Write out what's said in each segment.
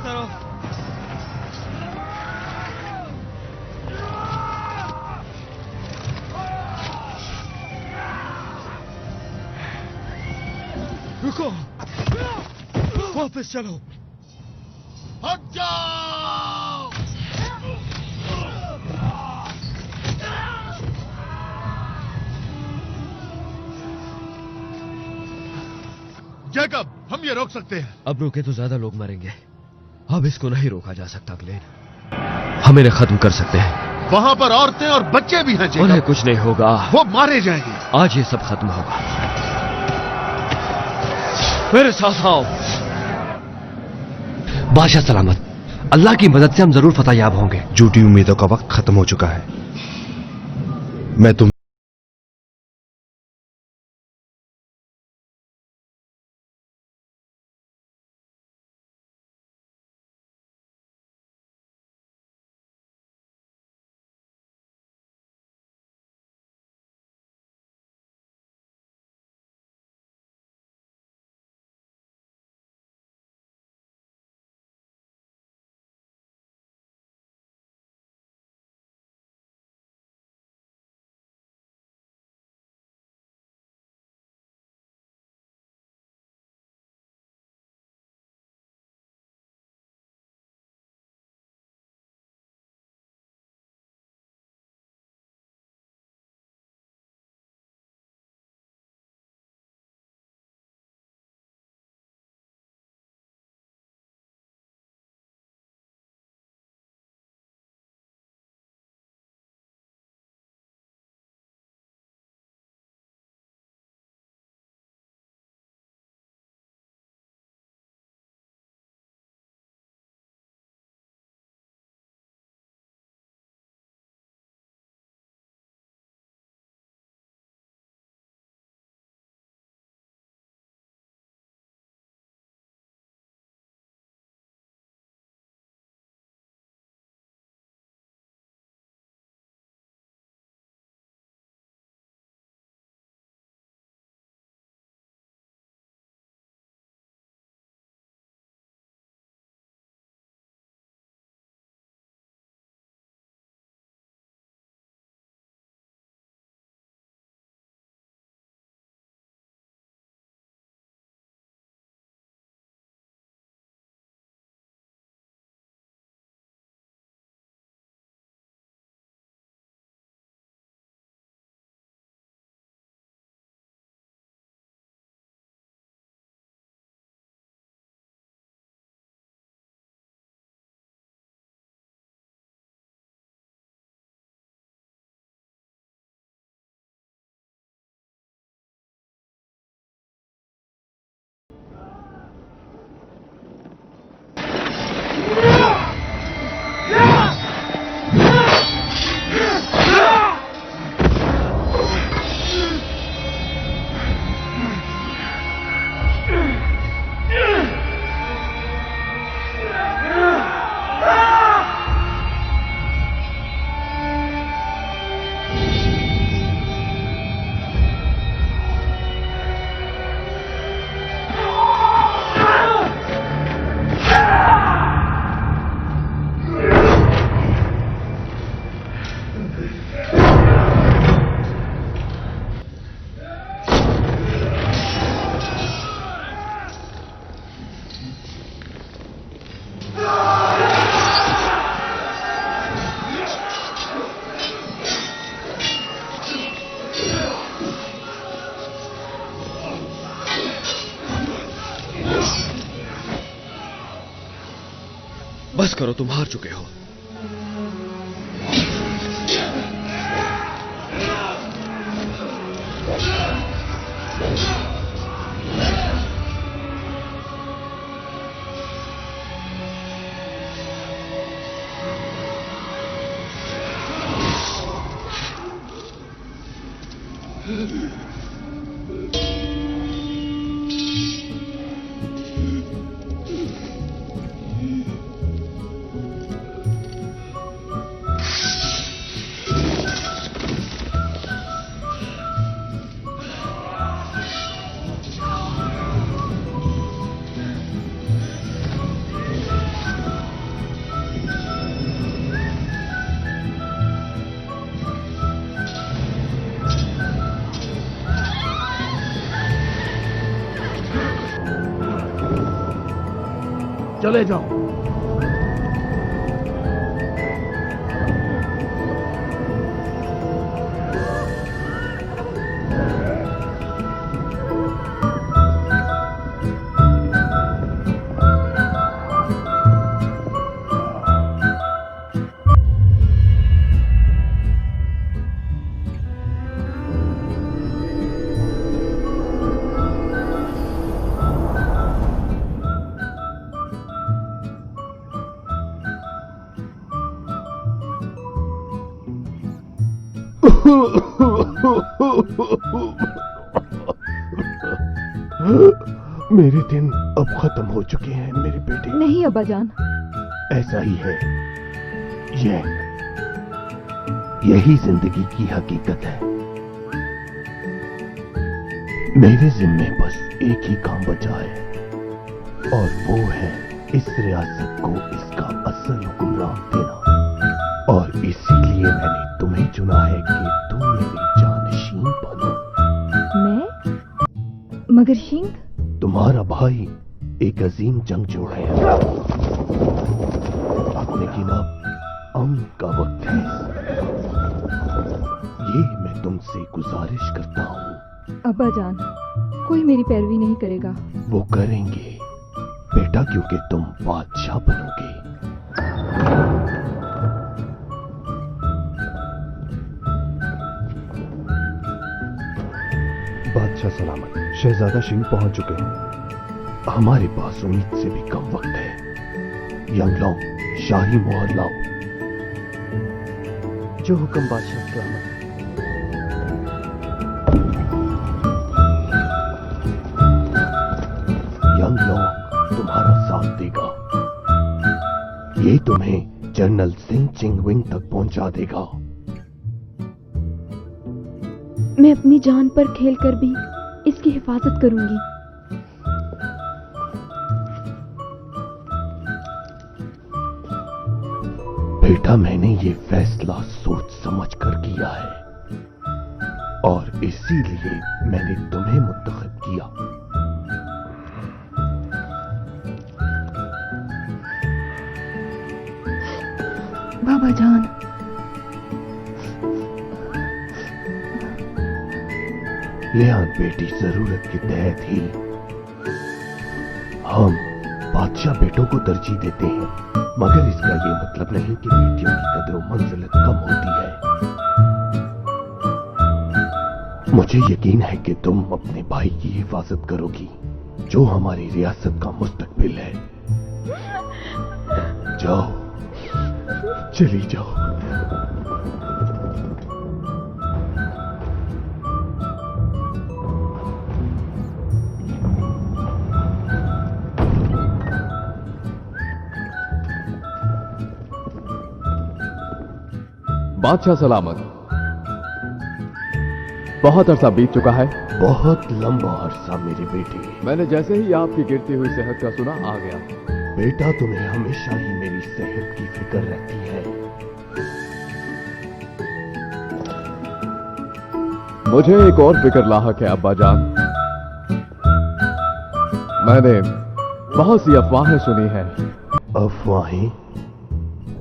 करो। रुको, वापस चलो। हट जाओ। जैकब, हम ये रोक सकते हैं। अब रोके तो ज्यादा लोग मरेंगे। अब इसको नहीं रोका जा सकता ग्लेन। हम इन्हें खत्म कर सकते हैं। वहां पर औरतें और बच्चे भी हैं जैकब। उन्हें कुछ नहीं होगा। वो मारे जाएंगे। आज ये सब खत्म होगा। मेरे साथ आओ। बादशाह सलामत। अल्लाह की मदद से हम जरूर फतेहयाब होंगे। झूठी उम्मीदों का वक्त खत्म हो चुका है। मैं तुम बस करो, तुम हार चुके हो। चले जाओ। मेरे दिन अब खत्म हो चुके हैं मेरे बेटे। नहीं अब्बाजान, ऐसा ही है। यही जिंदगी की हकीकत है। मेरे जिम्मे बस एक ही काम बचा है, और वो है इस रियासत को इसका असल हुक्मरान देना। और इसीलिए मैंने तुम्हें चुना है कि तुम मेरे जानशीन बनो। मैं? मगर सिंह? तुम्हारा भाई एक अजीम जंगजू है, लेकिन अब अमन का वक्त है। ये मैं तुमसे गुजारिश करता हूँ। अब्बाजान, कोई मेरी पैरवी नहीं करेगा। वो करेंगे बेटा, क्योंकि तुम बादशाह बनोगे। बादशाह सलामत। शहजादा सिंह पहुंच चुके हैं। हमारे पास उम्मीद से भी कम वक्त है। यंगलोंग, शाही मोहर लाओ। जो हुक्म बादशाह सलामत। यंगलोंग तुम्हारा साथ देगा। ये तुम्हें जनरल सिंह चिंगविंग तक पहुंचा देगा। मैं अपनी जान पर खेलकर भी इसकी हिफाजत करूंगी। बेटा, मैंने ये फैसला सोच समझ कर किया है, और इसीलिए मैंने तुम्हें मुंतखब किया। बाबा जान, लिहान बेटी, जरूरत के तहत ही हम बादशाह बेटों को तरजीह देते हैं, मगर इसका ये मतलब नहीं कि बेटियों की कदर मंजिलत कम होती है। मुझे यकीन है कि तुम अपने भाई की हिफाजत करोगी, जो हमारी रियासत का मुस्तकबिल है। जाओ, चली जाओ। बादशाह सलामत। बहुत अरसा बीत चुका है। बहुत लंबा अरसा मेरे बेटे। मैंने जैसे ही आपकी गिरती हुई सेहत का सुना आ गया। बेटा, तुम्हें हमेशा ही मेरी सेहत की फिक्र रहती है। मुझे एक और फिक्र लाहक है अब्बाजान। मैंने बहुत सी अफवाहें सुनी हैं। अफवाहें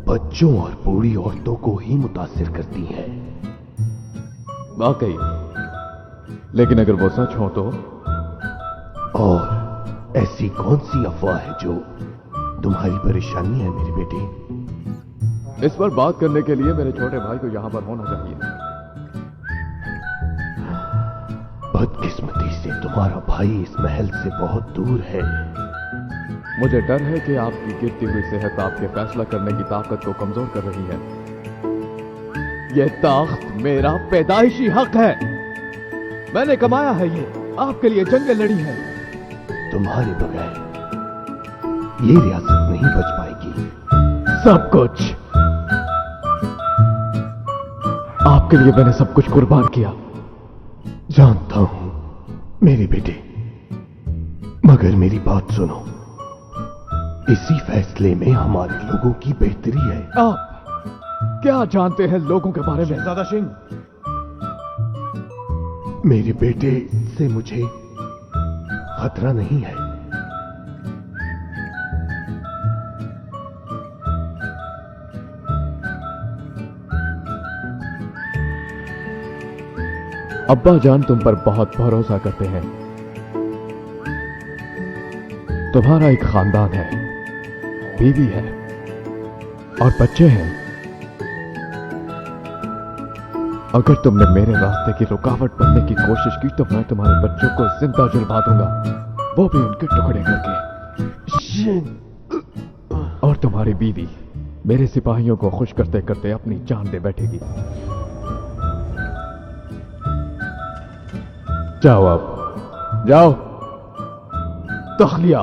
बच्चों और बूढ़ी औरतों को ही मुतासिर करती हैं। वाकई, लेकिन अगर वो सच हो तो? और ऐसी कौन सी अफवाह है जो तुम्हारी परेशानी है मेरे बेटे? इस पर बात करने के लिए मेरे छोटे भाई को यहां पर होना चाहिए। बदकिस्मती से तुम्हारा भाई इस महल से बहुत दूर है। मुझे डर है कि आपकी गिरती हुई सेहत आपके फैसला करने की ताकत को कमजोर कर रही है। यह ताख्त मेरा पैदाइशी हक है। मैंने कमाया है ये, आपके लिए जंगें लड़ी है। तुम्हारे बगैर ये रियासत नहीं बच पाएगी। सब कुछ आपके लिए मैंने सब कुछ कुर्बान किया। जानता हूं मेरे बेटे, मगर मेरी बात सुनो। इसी फैसले में हमारे लोगों की बेहतरी है। आप क्या जानते हैं लोगों के बारे में? शहजादा सिंह, मेरे बेटे से मुझे खतरा नहीं है। अब्बा जान तुम पर बहुत भरोसा करते हैं। तुम्हारा एक खानदान है, बीवी है और बच्चे हैं। अगर तुमने मेरे रास्ते की रुकावट बनने की कोशिश की तो मैं तुम्हारे बच्चों को जिंदा जलवा दूंगा, वो भी उनके टुकड़े करके। और तुम्हारी बीवी मेरे सिपाहियों को खुश करते करते अपनी जान दे बैठेगी। जाओ, अब जाओ। तखलिया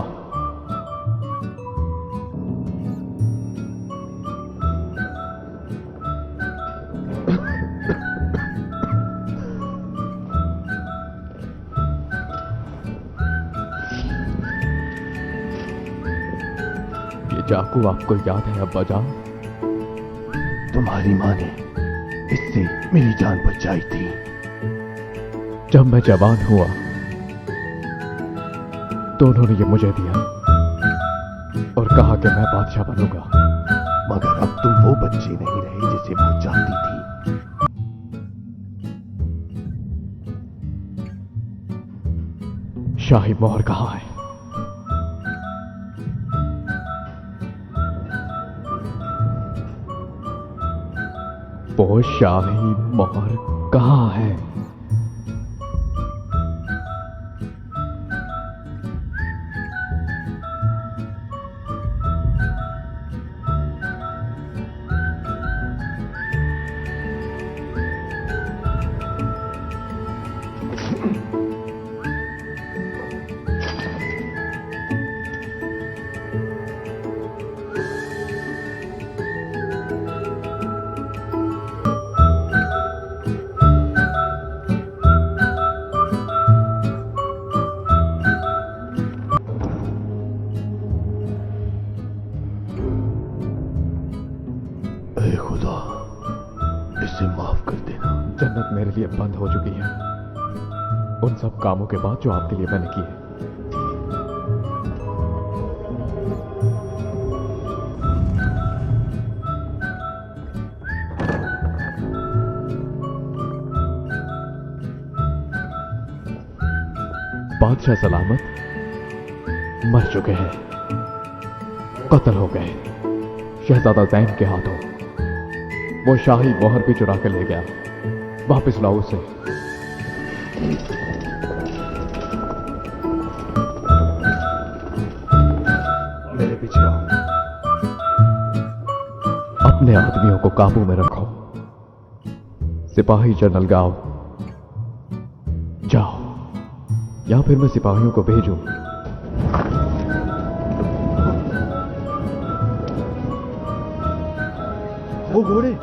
चाकू आपको याद है अब्बा जान? तुम्हारी माँ ने इससे मेरी जान बचाई थी। जब मैं जवान हुआ तो उन्होंने ये मुझे दिया और कहा कि मैं बादशाह बनूंगा। मगर अब तुम वो बच्चे नहीं रहे जिसे वो चाहती थी। शाही मोहर कहाँ है? वो शाही मोहर कहाँ है? खुदा, इसे माफ कर देना। जन्नत मेरे लिए बंद हो चुकी है उन सब कामों के बाद जो आपके लिए मैंने किए। बादशाह सलामत मर चुके हैं, कत्ल हो गए शहजादा जैन के हाथों। वो शाही मोहर भी चुरा के ले गया। वापस लाओ उसे। मेरे पीछे आओ। अपने आदमियों को काबू में रखो। सिपाही जनरल गाओ, जाओ, या फिर मैं सिपाहियों को भेजूं। वो घोड़े।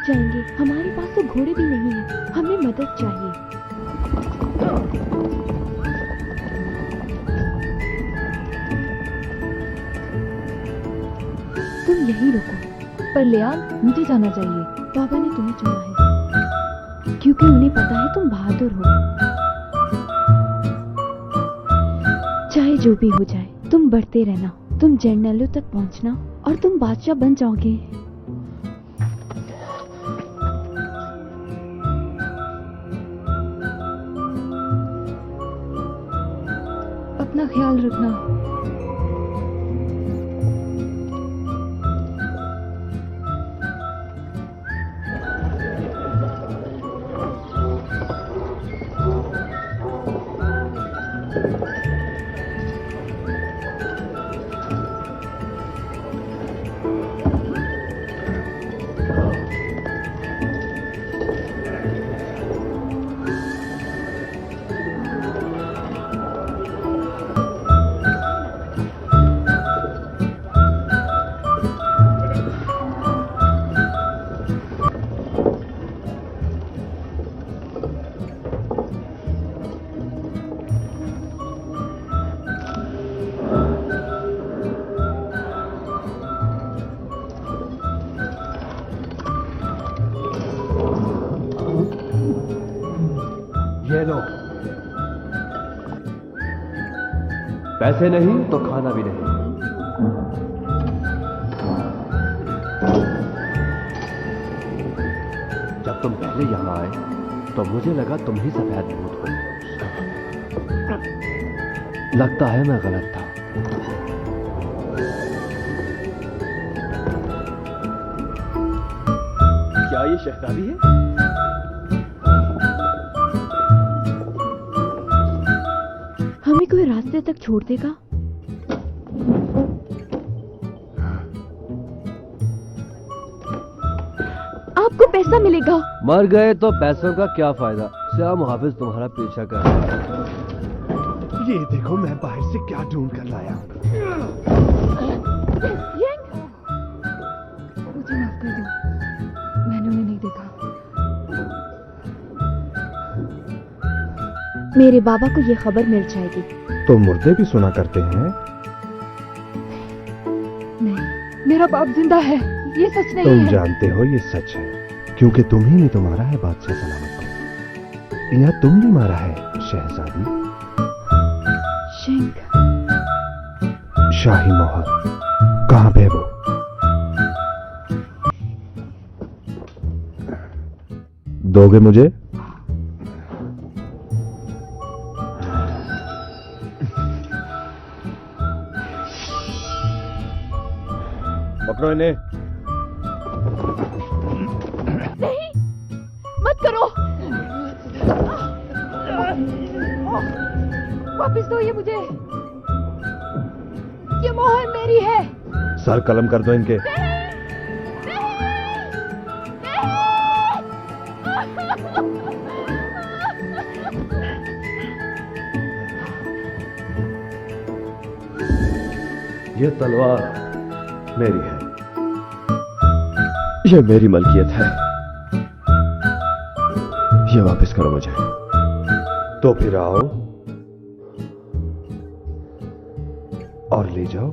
थक जाएंगे। हमारे पास तो घोड़े भी नहीं है। हमें मदद चाहिए। तुम यहीं रुको। पर लियान, मुझे जाना चाहिए। बाबा ने तुम्हें चुना है क्योंकि उन्हें पता है तुम बहादुर हो। चाहे जो भी हो जाए, तुम बढ़ते रहना। तुम जर्नलों तक पहुंचना और तुम बादशाह बन जाओगे। अपना ख्याल रखना। ये लो। पैसे नहीं तो खाना भी नहीं। जब तुम पहले यहां आए तो मुझे लगा तुम ही सफेद भूत हो। लगता है मैं गलत था। क्या ये शहजादी है? हमें कोई रास्ते तक छोड़ देगा? आपको पैसा मिलेगा। मर गए तो पैसों का क्या फायदा? श्याम हाफिज तुम्हारा पीछा कर रहा है। ये देखो मैं बाहर से क्या ढूंढ कर लाया। मुझे माफ कर दो, मैंने उन्हें नहीं देखा। मेरे बाबा को ये खबर मिल जाएगी। तो मुर्दे भी सुना करते हैं। नहीं, मेरा बाप जिंदा है। ये सच नहीं तुम है। जानते हो ये सच है, क्योंकि तुम ही ने तो मारा है बादशाह सलामत को। या तुमने मारा है शहजादी। शेंक, शाही मोहर कहाँ पे वो? दोगे मुझे? पकड़ो इन्हें। नहीं, मत करो। वापस दो ये मुझे। ये मोहर मेरी है। सर कलम कर दो इनके। ये तलवार मेरी है। ये मेरी मलकियत है। ये वापस करो मुझे। तो फिर आओ और ले जाओ।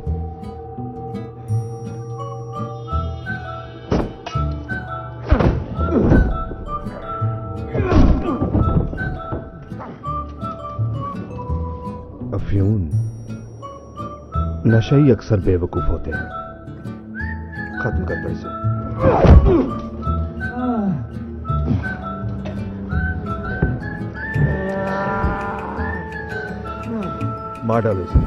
अफ्यून, नशे ही अक्सर बेवकूफ होते हैं। खत्म कर दो इसे। मार डालो इसे।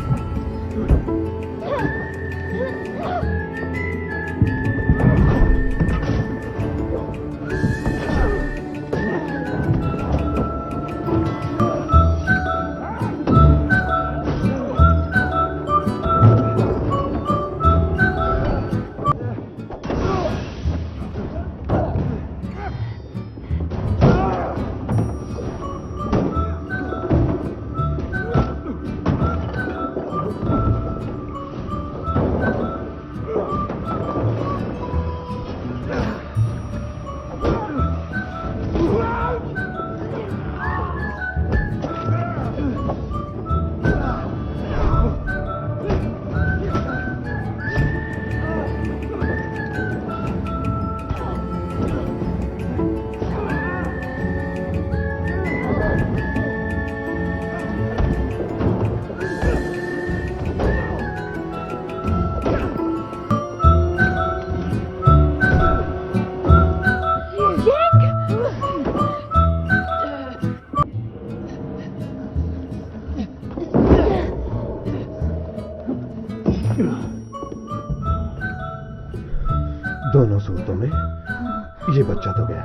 ये बच्चा तो गया।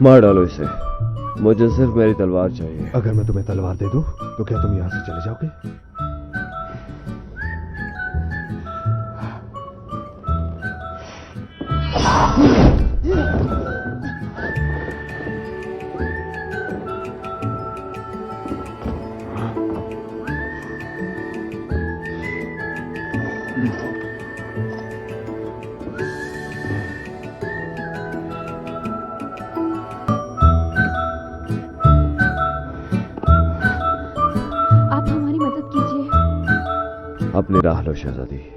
मार डालो इसे, मुझे सिर्फ मेरी तलवार चाहिए। अगर मैं तुम्हें तलवार दे दूं तो क्या तुम यहां से चले जाओगे? आप हमारी मदद कीजिए। अपनी राह लो शहजादी।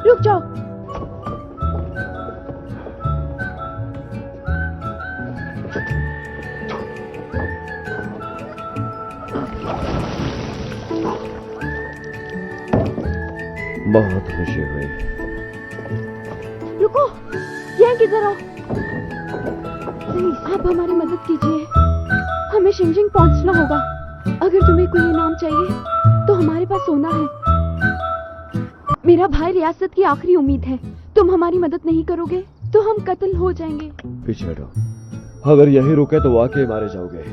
रुक जाओ। बहुत खुशी हुई। रुको, यहाँ किधर आओ। प्लीज आप हमारी मदद कीजिए, हमें शिंजिंग पहुंचना होगा। अगर तुम्हें कोई इनाम चाहिए तो हमारे पास सोना है। मेरा भाई रियासत की आखिरी उम्मीद है। तुम हमारी मदद नहीं करोगे तो हम कत्ल हो जाएंगे। पीछे हटो, अगर यही रुके तो वाकई मारे जाओगे।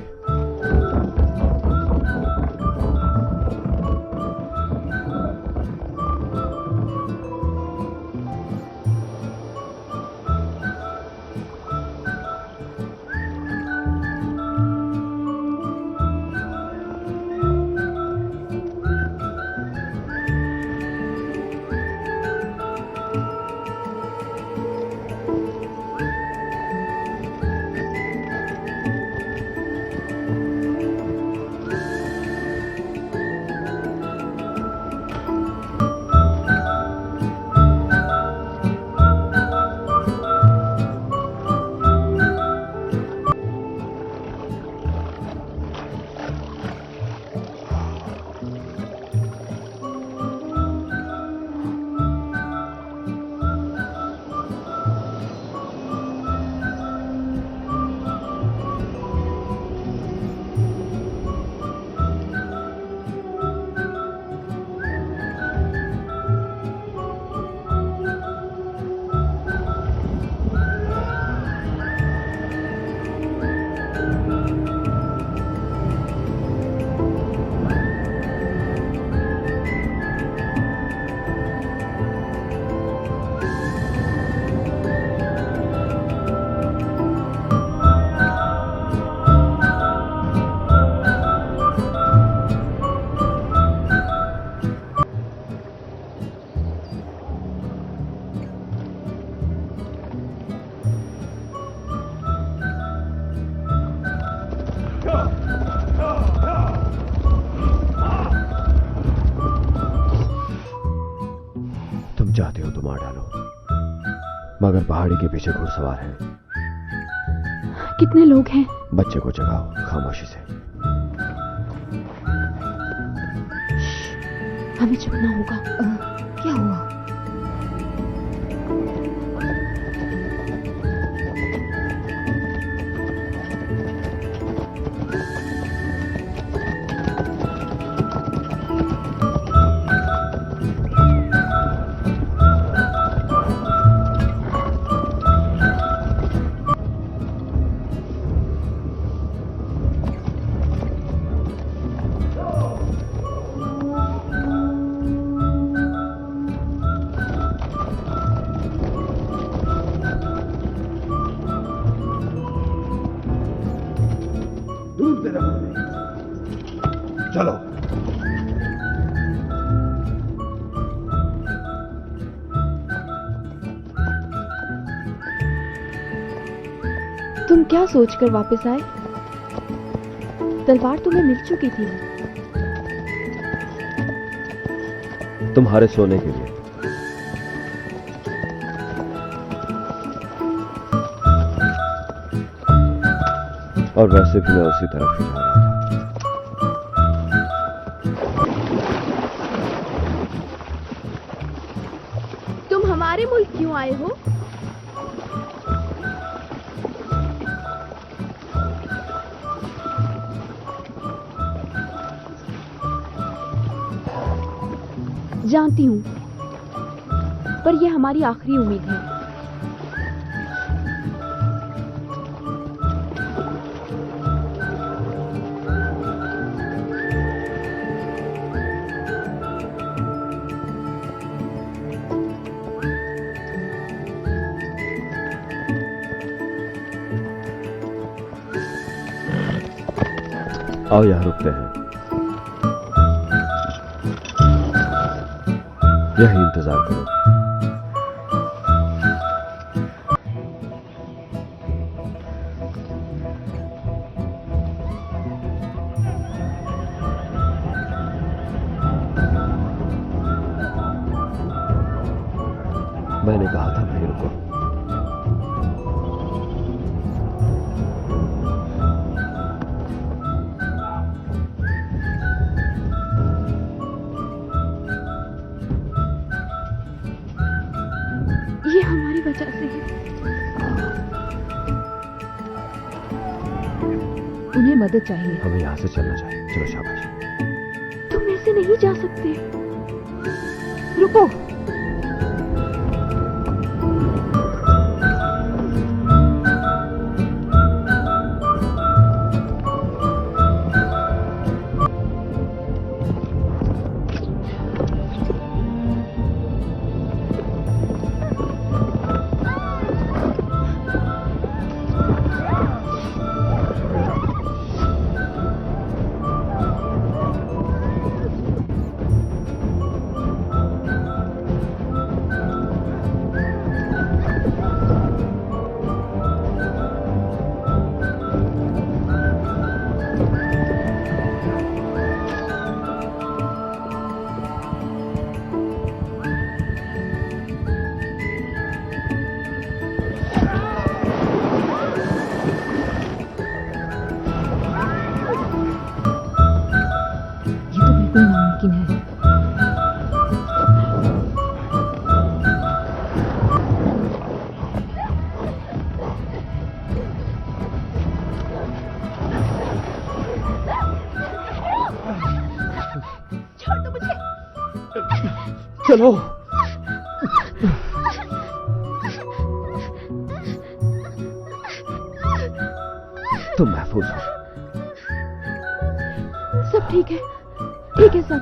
तुम चाहते हो तो मार डालो, मगर पहाड़ी के पीछे घुड़सवार है। कितने लोग हैं? बच्चे को जगाओ खामोशी से। हमें छुपना होगा। क्या हुआ? दूर से रहो। चलो। तुम क्या सोचकर वापस आए? तलवार तुम्हें मिल चुकी थी। तुम्हारे सोने के लिए। और वैसे भी मैं उसी तरफ ही जा रहा था। हमारे मुल्क क्यों आए हो? जानती हूँ, पर यह हमारी आखिरी उम्मीद है। आओ यहाँ रुकते हैं। यही इंतजार करो। मैंने कहा था वहीं रुको। ये हमारी वजह से है। उन्हें मदद चाहिए। हमें यहाँ से चलना चाहिए। चलो शाबाश। तुम ऐसे नहीं जा सकते। रुको। बिल्कुल नामुमकिन है। छोड़ दो मुझे। चलो। तुम महफूज हो। सब ठीक है, ठीक है सब।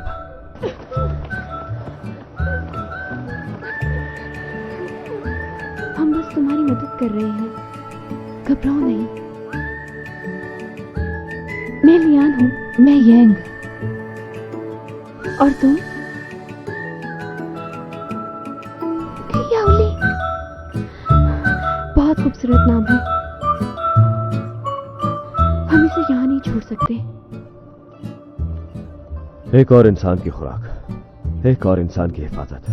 हम बस तुम्हारी मदद कर रहे हैं, घबराओ नहीं। मैं लियान हूँ। मैं यंग। और तुम? याओली। बहुत खूबसूरत नाम है। हम इसे यहाँ नहीं छोड़ सकते। एक और इंसान की खुराक, एक और इंसान की हिफाजत।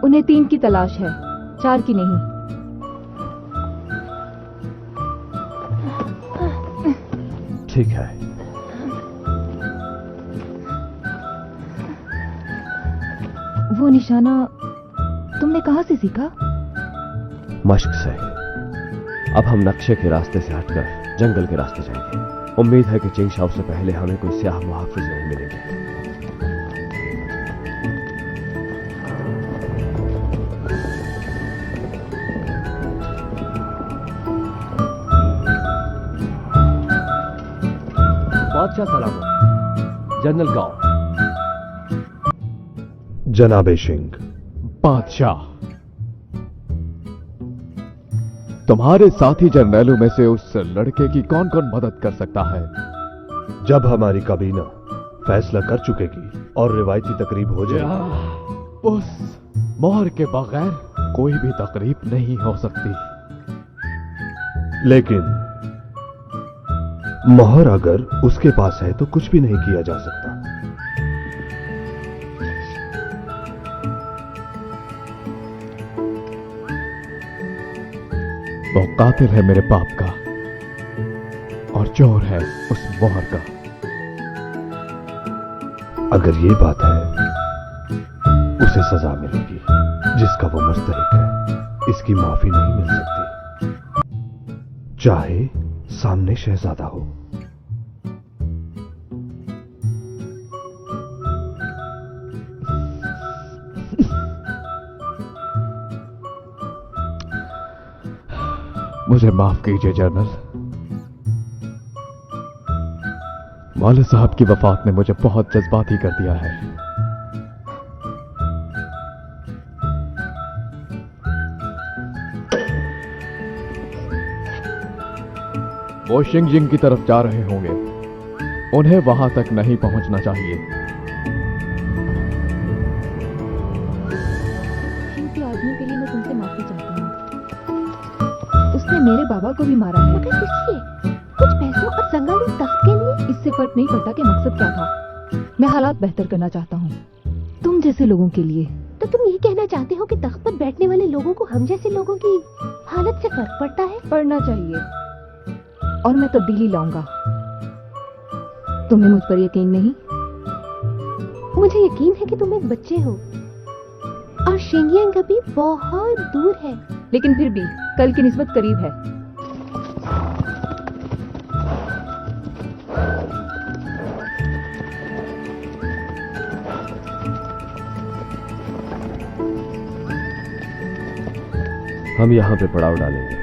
उन्हें 3 की तलाश है, 4 की नहीं। ठीक है। वो निशाना तुमने कहां से सीखा? मश्क से। अब हम नक्शे के रास्ते से हटकर जंगल के रास्ते जाएंगे। उम्मीद है कि चिंगशाओ से पहले हमें कोई स्याह मुहाफिज नहीं मिलेंगे। बादशाह सलामत। जनरल गांव। जनाबे सिंह। बादशाह, तुम्हारे साथी जर्नैलों में से उस लड़के की कौन कौन मदद कर सकता है? जब हमारी काबीना फैसला कर चुकेगी और रिवायती तकरीब हो जाएगी, उस मोहर के बगैर कोई भी तकरीब नहीं हो सकती। लेकिन मोहर अगर उसके पास है तो कुछ भी नहीं किया जा सकता। वो कातिल है मेरे बाप का और चोर है उस मोहर का। अगर ये बात है उसे सजा मिलेगी जिसका वो मुस्तहिक है। इसकी माफी नहीं मिल सकती, चाहे सामने शहजादा हो। मुझे माफ कीजिए जनरल। वालिद साहब की वफात ने मुझे बहुत जज्बाती कर दिया है। वो शिंगजिंग की तरफ जा रहे होंगे, उन्हें वहां तक नहीं पहुंचना चाहिए। के आदमी के लिए मैं तुमसे माफी चाहता हूँ। उसने मेरे बाबा को भी मारा है। मगर किस लिए? कुछ पैसों और जंगली तख्त के लिए? इससे फर्क नहीं पड़ता कि मकसद क्या था। मैं हालात बेहतर करना चाहता हूँ, तुम जैसे लोगों के लिए। तो तुम ये कहना चाहते हो कि तख्त पर बैठने वाले लोगों को हम जैसे लोगों की हालत से फर्क पड़ता है? पढ़ना चाहिए और मैं तब्दीली लाऊंगा। तुम्हें मुझ पर यकीन नहीं? मुझे यकीन है कि तुम एक बच्चे हो और शिंगियांग अभी बहुत दूर है। लेकिन फिर भी कल की निस्बत करीब है। हम यहां पे पड़ाव डालेंगे।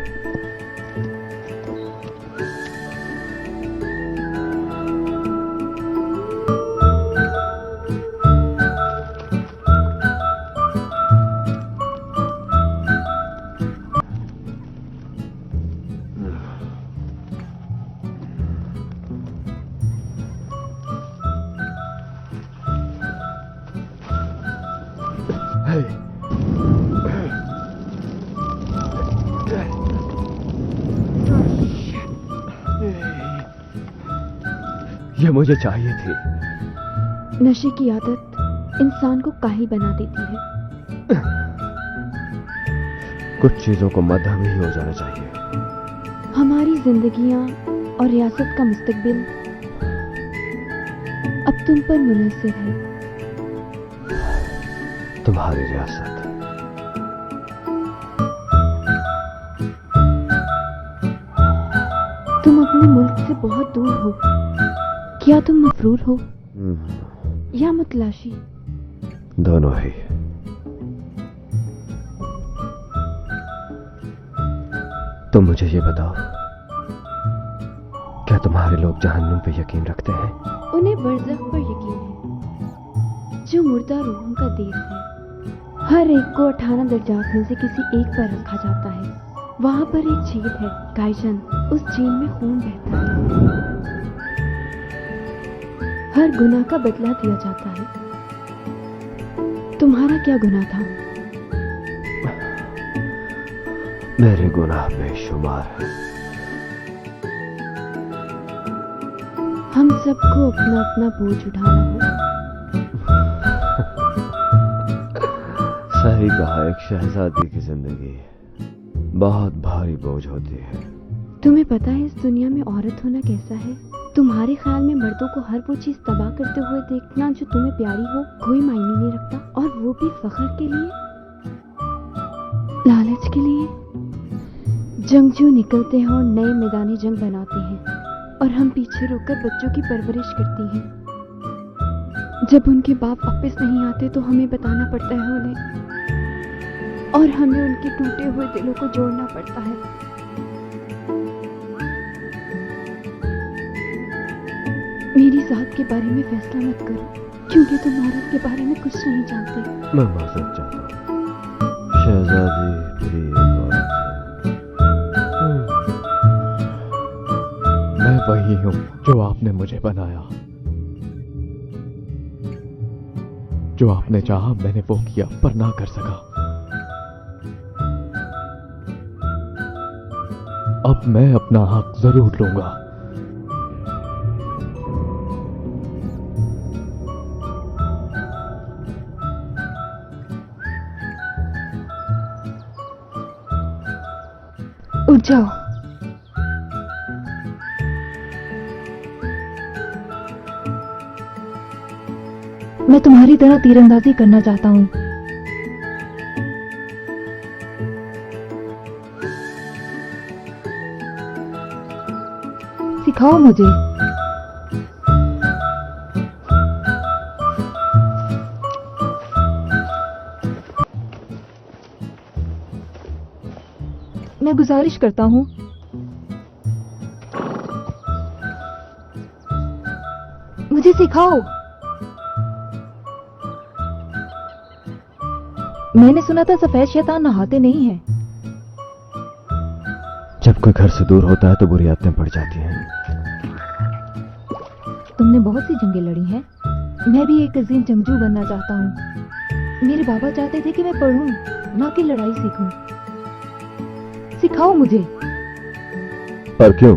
ये मुझे चाहिए थी। नशे की आदत इंसान को काहिल बना देती है। कुछ चीजों को मध्यम ही हो जाना चाहिए। हमारी जिंदगियां और रियासत का मुस्तकबिल अब तुम पर मुनहसर है। तुम्हारी रियासत। तुम अपने मुल्क से बहुत दूर हो। क्या तुम मफरूर हो या मुतलाशी? दोनों ही। तुम मुझे ये बताओ, क्या तुम्हारे लोग जहन्नुम पे यकीन रखते हैं? उन्हें बरज़ख पर यकीन है, जो मुर्दा रूहों का देश है। हर एक को 18 दर्जात में से किसी एक पर रखा जाता है। वहां पर एक झील है, गाइजन। उस झील में खून बहता है। हर गुनाह का बदला दिया जाता है। तुम्हारा क्या गुनाह था? मेरे गुनाह बेशुमार है। हम सबको अपना अपना बोझ उठाना होगा। सही कहा, एक शहजादी की जिंदगी बहुत भारी बोझ होती है। तुम्हें पता है इस दुनिया में औरत होना कैसा है? तुम्हारे ख्याल में मर्दों को हर वो चीज तबाह करते हुए देखना जो तुम्हें प्यारी हो कोई मायने नहीं रखता, और वो भी फख्र के लिए, लालच के लिए। जंगजू निकलते हैं और नए मैदानी जंग बनाते हैं, और हम पीछे रुककर बच्चों की परवरिश करती हैं। जब उनके बाप वापस नहीं आते तो हमें बताना पड़ता है उन्हें, और हमें उनके टूटे हुए दिलों को जोड़ना पड़ता है। मेरी जात के बारे में फैसला मत करो, क्योंकि तुम औरत के बारे में कुछ नहीं जानते। मैं माजरत चाहता हूँ। शहजादी भी एक औरत है। मैं वही हूं जो आपने मुझे बनाया। जो आपने चाहा मैंने वो किया, पर ना कर सका। अब मैं अपना हक जरूर लूंगा। उठ जाओ। मैं तुम्हारी तरह तीरंदाजी करना चाहता हूँ। सिखाओ मुझे। मैं गुजारिश करता हूँ, मुझे सिखाओ। मैंने सुना था सफेद शैतान नहाते नहीं हैं। जब कोई घर से दूर होता है तो बुरी आदतें पड़ जाती हैं। तुमने बहुत सी जंगें लड़ी हैं। मैं भी एक अजीम जंगजू बनना चाहता हूँ। मेरे बाबा चाहते थे कि मैं पढ़ूं, ना कि लड़ाई सीखूं। सिखाओ मुझे। पर क्यों?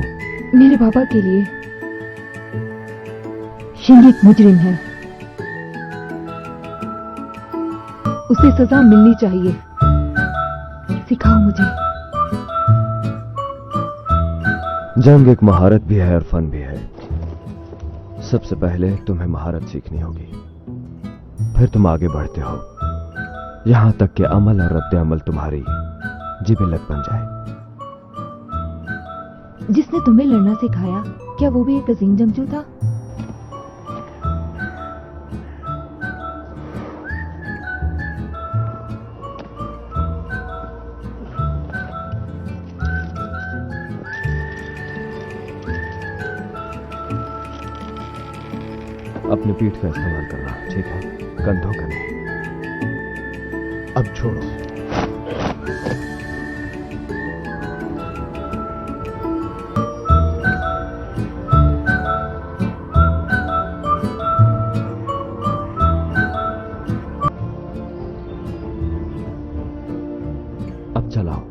मेरे बाबा के लिए। शिंग एक मुजरिम है, उसे सजा मिलनी चाहिए। सिखाओ मुझे। जंग एक महारत भी है और फन भी है। सबसे पहले तुम्हें महारत सीखनी होगी, फिर तुम आगे बढ़ते हो यहां तक कि अमल और रद्द अमल तुम्हारी जिबिलत बन जाए। जिसने तुम्हें लड़ना सिखाया, क्या वो भी एक अजीम जंगजू था? अपनी पीठ का इस्तेमाल करना, ठीक है? कंधों का नहीं। अब छोड़ो। अब चलाओ।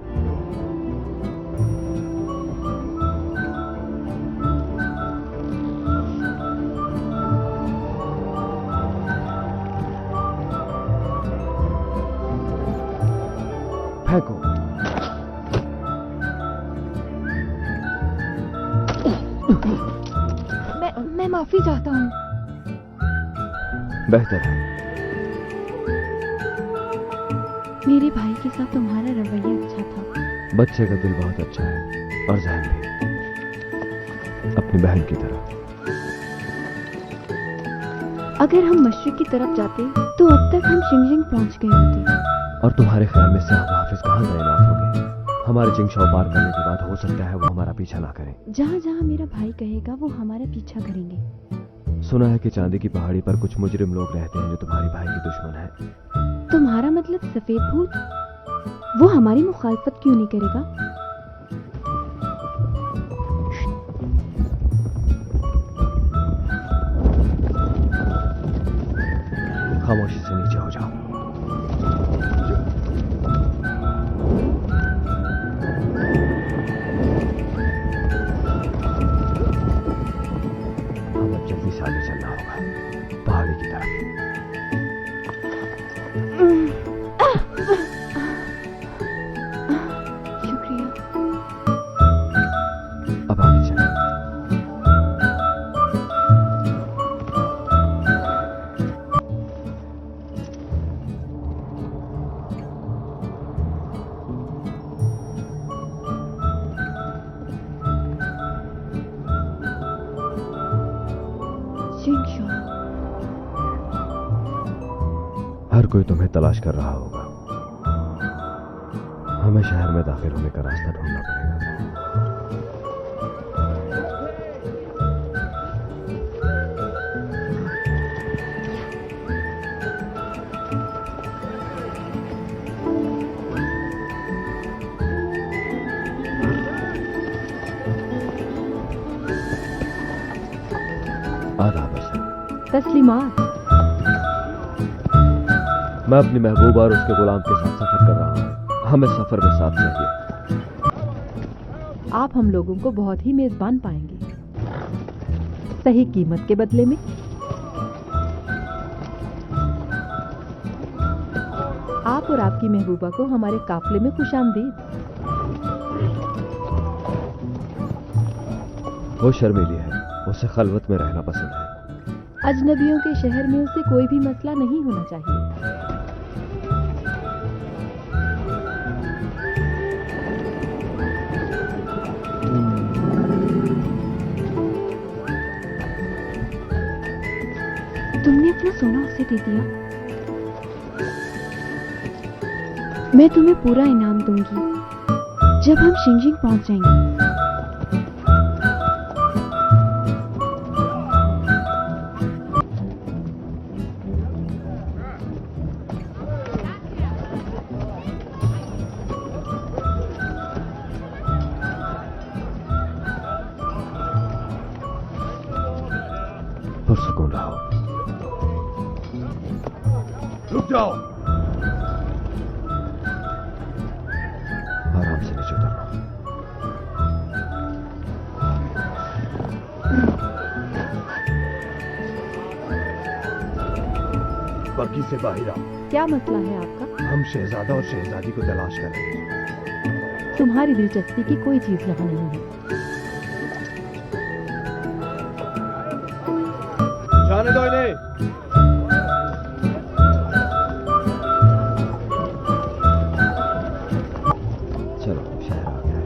फेंको। मैं माफी चाहता हूँ। बेहतर है। मेरे भाई के साथ तुम्हारा रवैया अच्छा था। बच्चे का दिल बहुत अच्छा है और जहन भी, अपनी बहन की तरह। अगर हम मशरिक की तरफ जाते तो अब तक हम शिंगजिंग पहुंच गए होते। और तुम्हारे ख्याल में से हाफिज कहाँ तैनात हो गए? हमारे जिंगशाओ पार करने के बाद हो सकता है वो हमारा पीछा ना करें। जहाँ जहाँ मेरा भाई कहेगा वो हमारा पीछा करेंगे। सुना है कि चांदी की पहाड़ी पर कुछ मुजरिम लोग रहते हैं जो तुम्हारे भाई के दुश्मन है। तुम्हारा मतलब सफेद भूत? वो हमारी मुखालफत क्यों नहीं करेगा? खामोशी से नीचे हो जाओ। हमें जल्दी से आगे चलना होगा, पहाड़ी की तरफ। शुक्रिया। अब आगे चलें। हर कोई तुम्हें तलाश कर रहा होगा। हमें शहर में दाखिल होने का रास्ता ढूंढना पड़ेगा। आदाब हसन। तस्लीमात। मैं अपनी महबूब और उसके गुलाम के साथ सफर कर रहा हूँ। हमें सफर में साथ चाहिए। आप हम लोगों को बहुत ही मेजबान पाएंगे, सही कीमत के बदले में। आप और आपकी महबूबा को हमारे काफले में खुशामदीद। वो शर्मीली है, उसे खलवत में रहना पसंद है। अजनबियों के शहर में उसे कोई भी मसला नहीं होना चाहिए। तुमने अपना सोना उसे दे दिया। मैं तुम्हें पूरा इनाम दूंगी जब हम शिंजिंग पहुंच जाएंगे। पुरसकून रहो। रुक जाओ। आराम से नीचे उतरना। बग्गी से बाहर आओ। क्या मसला है आपका? हम शहजादा और शहजादी को तलाश कर रहे हैं। तुम्हारी दिलचस्पी की कोई चीज यहाँ नहीं है। जाने दो इन्हें। चलो शहर आ गया है।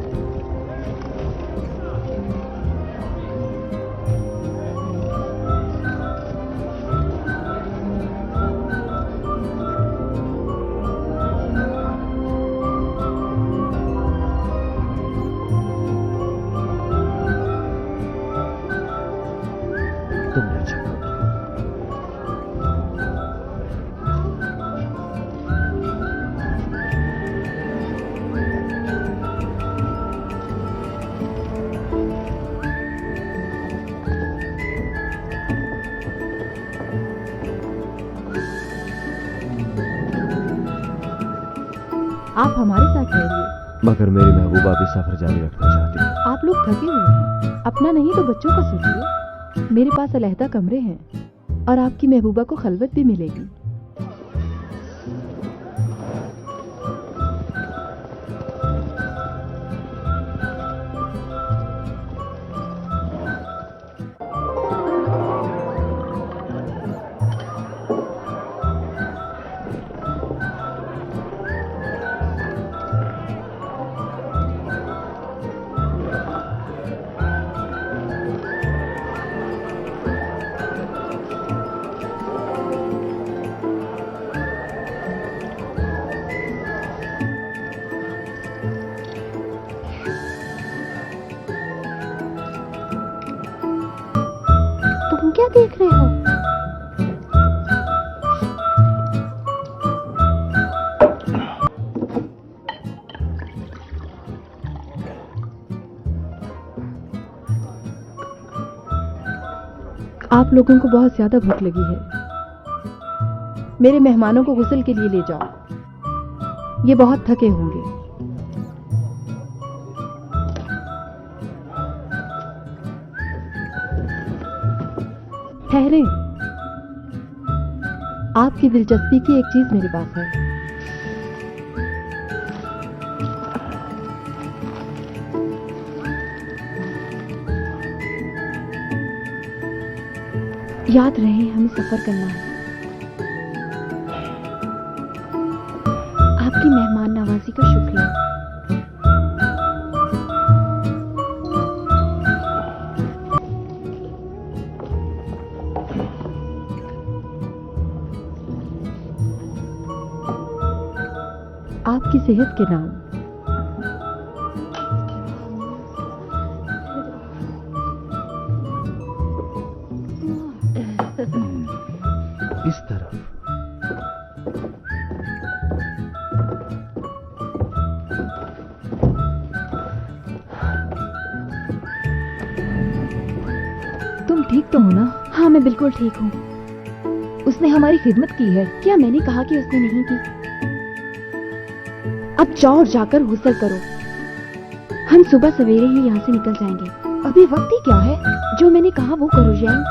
तुमने अच्छा काम किया। आप हमारे साथ ठहरिए। मगर मेरी महबूबा भी सफर जारी रखना चाहती है। आप लोग थके हुए हैं, अपना नहीं तो बच्चों का सोचिए। मेरे पास अलहदा कमरे हैं और आपकी महबूबा को खलवत भी मिलेगी। तुम क्या देख रहे हो? आप लोगों को बहुत ज्यादा भूख लगी है। मेरे मेहमानों को गुस्ल के लिए ले जाओ। ये बहुत थके होंगे। ठहरे। आपकी दिलचस्पी की एक चीज मेरे पास है। याद रहे हमें सफर करना है। आपकी मेहमान नवाजी का शुक्रिया। आपकी सेहत के नाम। इस तरफ। तुम ठीक तो हो ना? हाँ मैं बिल्कुल ठीक हूँ। उसने हमारी खिदमत की है। क्या मैंने कहा कि उसने नहीं की? अब जाओ और जाकर गुस्ल करो। हम सुबह सवेरे ही यहाँ से निकल जाएंगे। अभी वक्त ही क्या है? जो मैंने कहा वो करो जैन।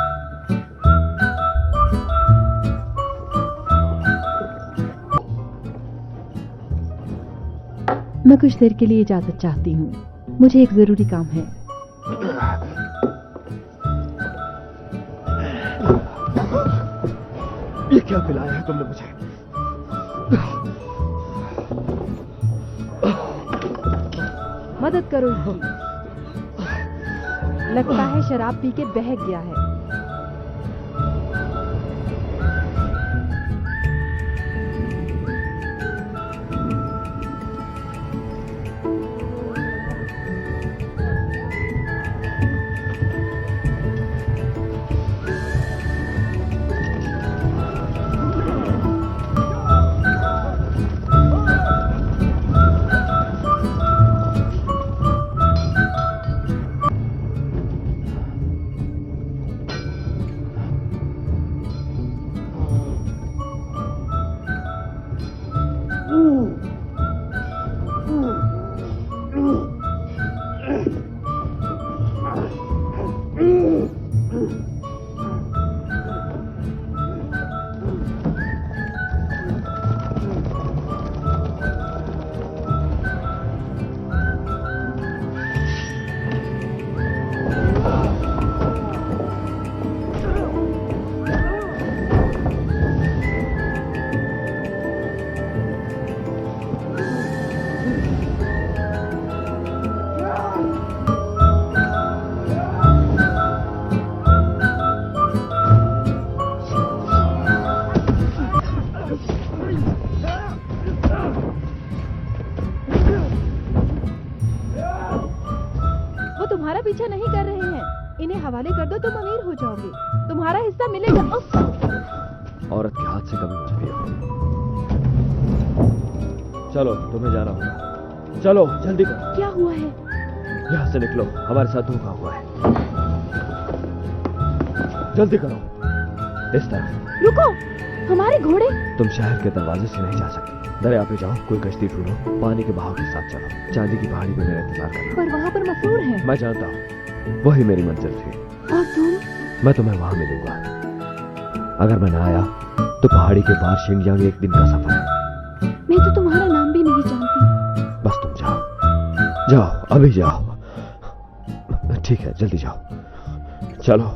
मैं कुछ देर के लिए इजाजत चाहती हूँ। मुझे एक जरूरी काम है। ये क्या पिलाया है तुमने मुझे? मदद करो इसकी। लगता है शराब पी के बहक गया है। रास्ता मिलेगा। उफ। औरत के हाथ से कभी मत पियो। चलो, तुम्हें जाना होगा। चलो, जल्दी करो। क्या हुआ है? यहां से निकलो, हमारे साथ धोखा हुआ है। जल्दी करो, इस तरफ। रुको, हमारे घोड़े। तुम शहर के दरवाजे से नहीं जा सकती। दरिया पे जाओ, कोई कश्ती ढूंढो, पानी के बहाव के साथ चलो। चांदी की पहाड़ी पे मेरा इंतजार करना। पर वहाँ पर मसूर है। मैं जानता हूँ, वही मेरी मंजिल थी। और तुम? मैं तुम्हें वहां मिलूंगा। अगर मैं ना आया तो पहाड़ी के पार शिंगयांग एक दिन का सफर है। मैं तो तुम्हारा नाम भी नहीं जानती। बस तुम जाओ, जाओ, अभी जाओ। ठीक है, जल्दी जाओ। चलो।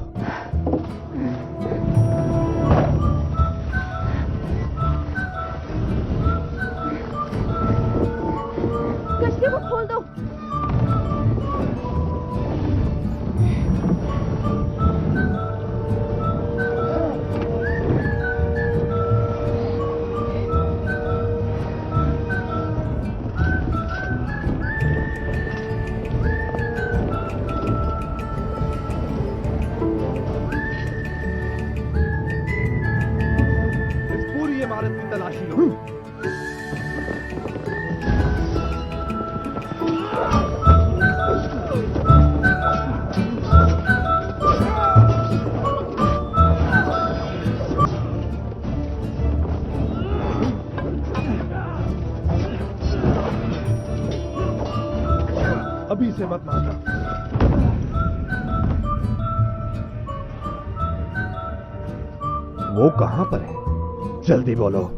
कश्ती को खोल दो। इस पूरी इमारत की तलाशी लो। अभी से मत मारना। वो कहां पर है? जल्दी बोलो।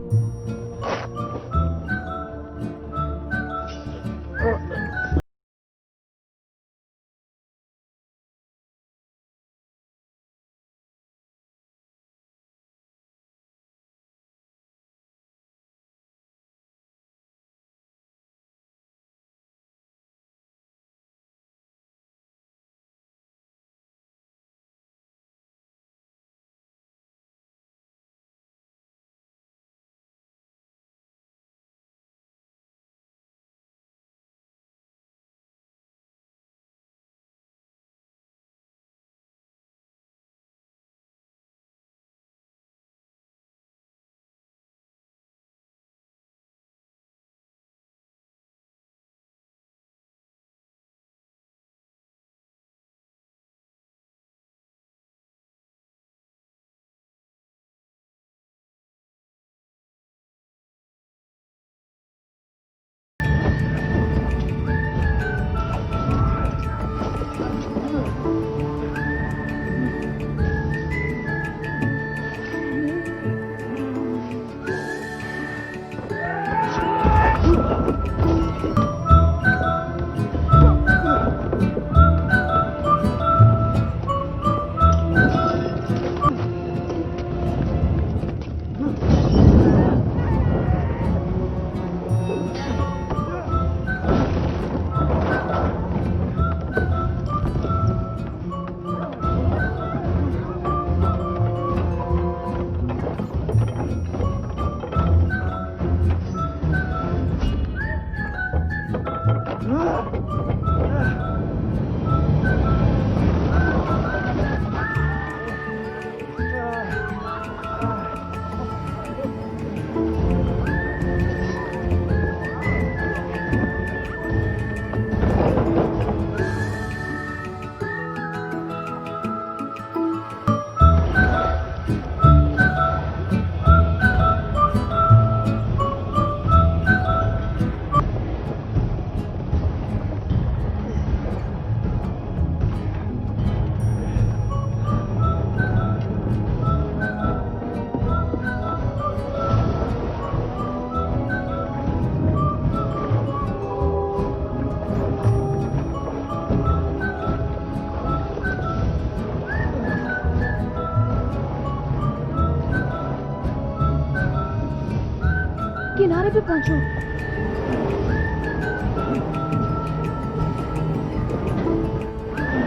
किनारे पे पहुंचो।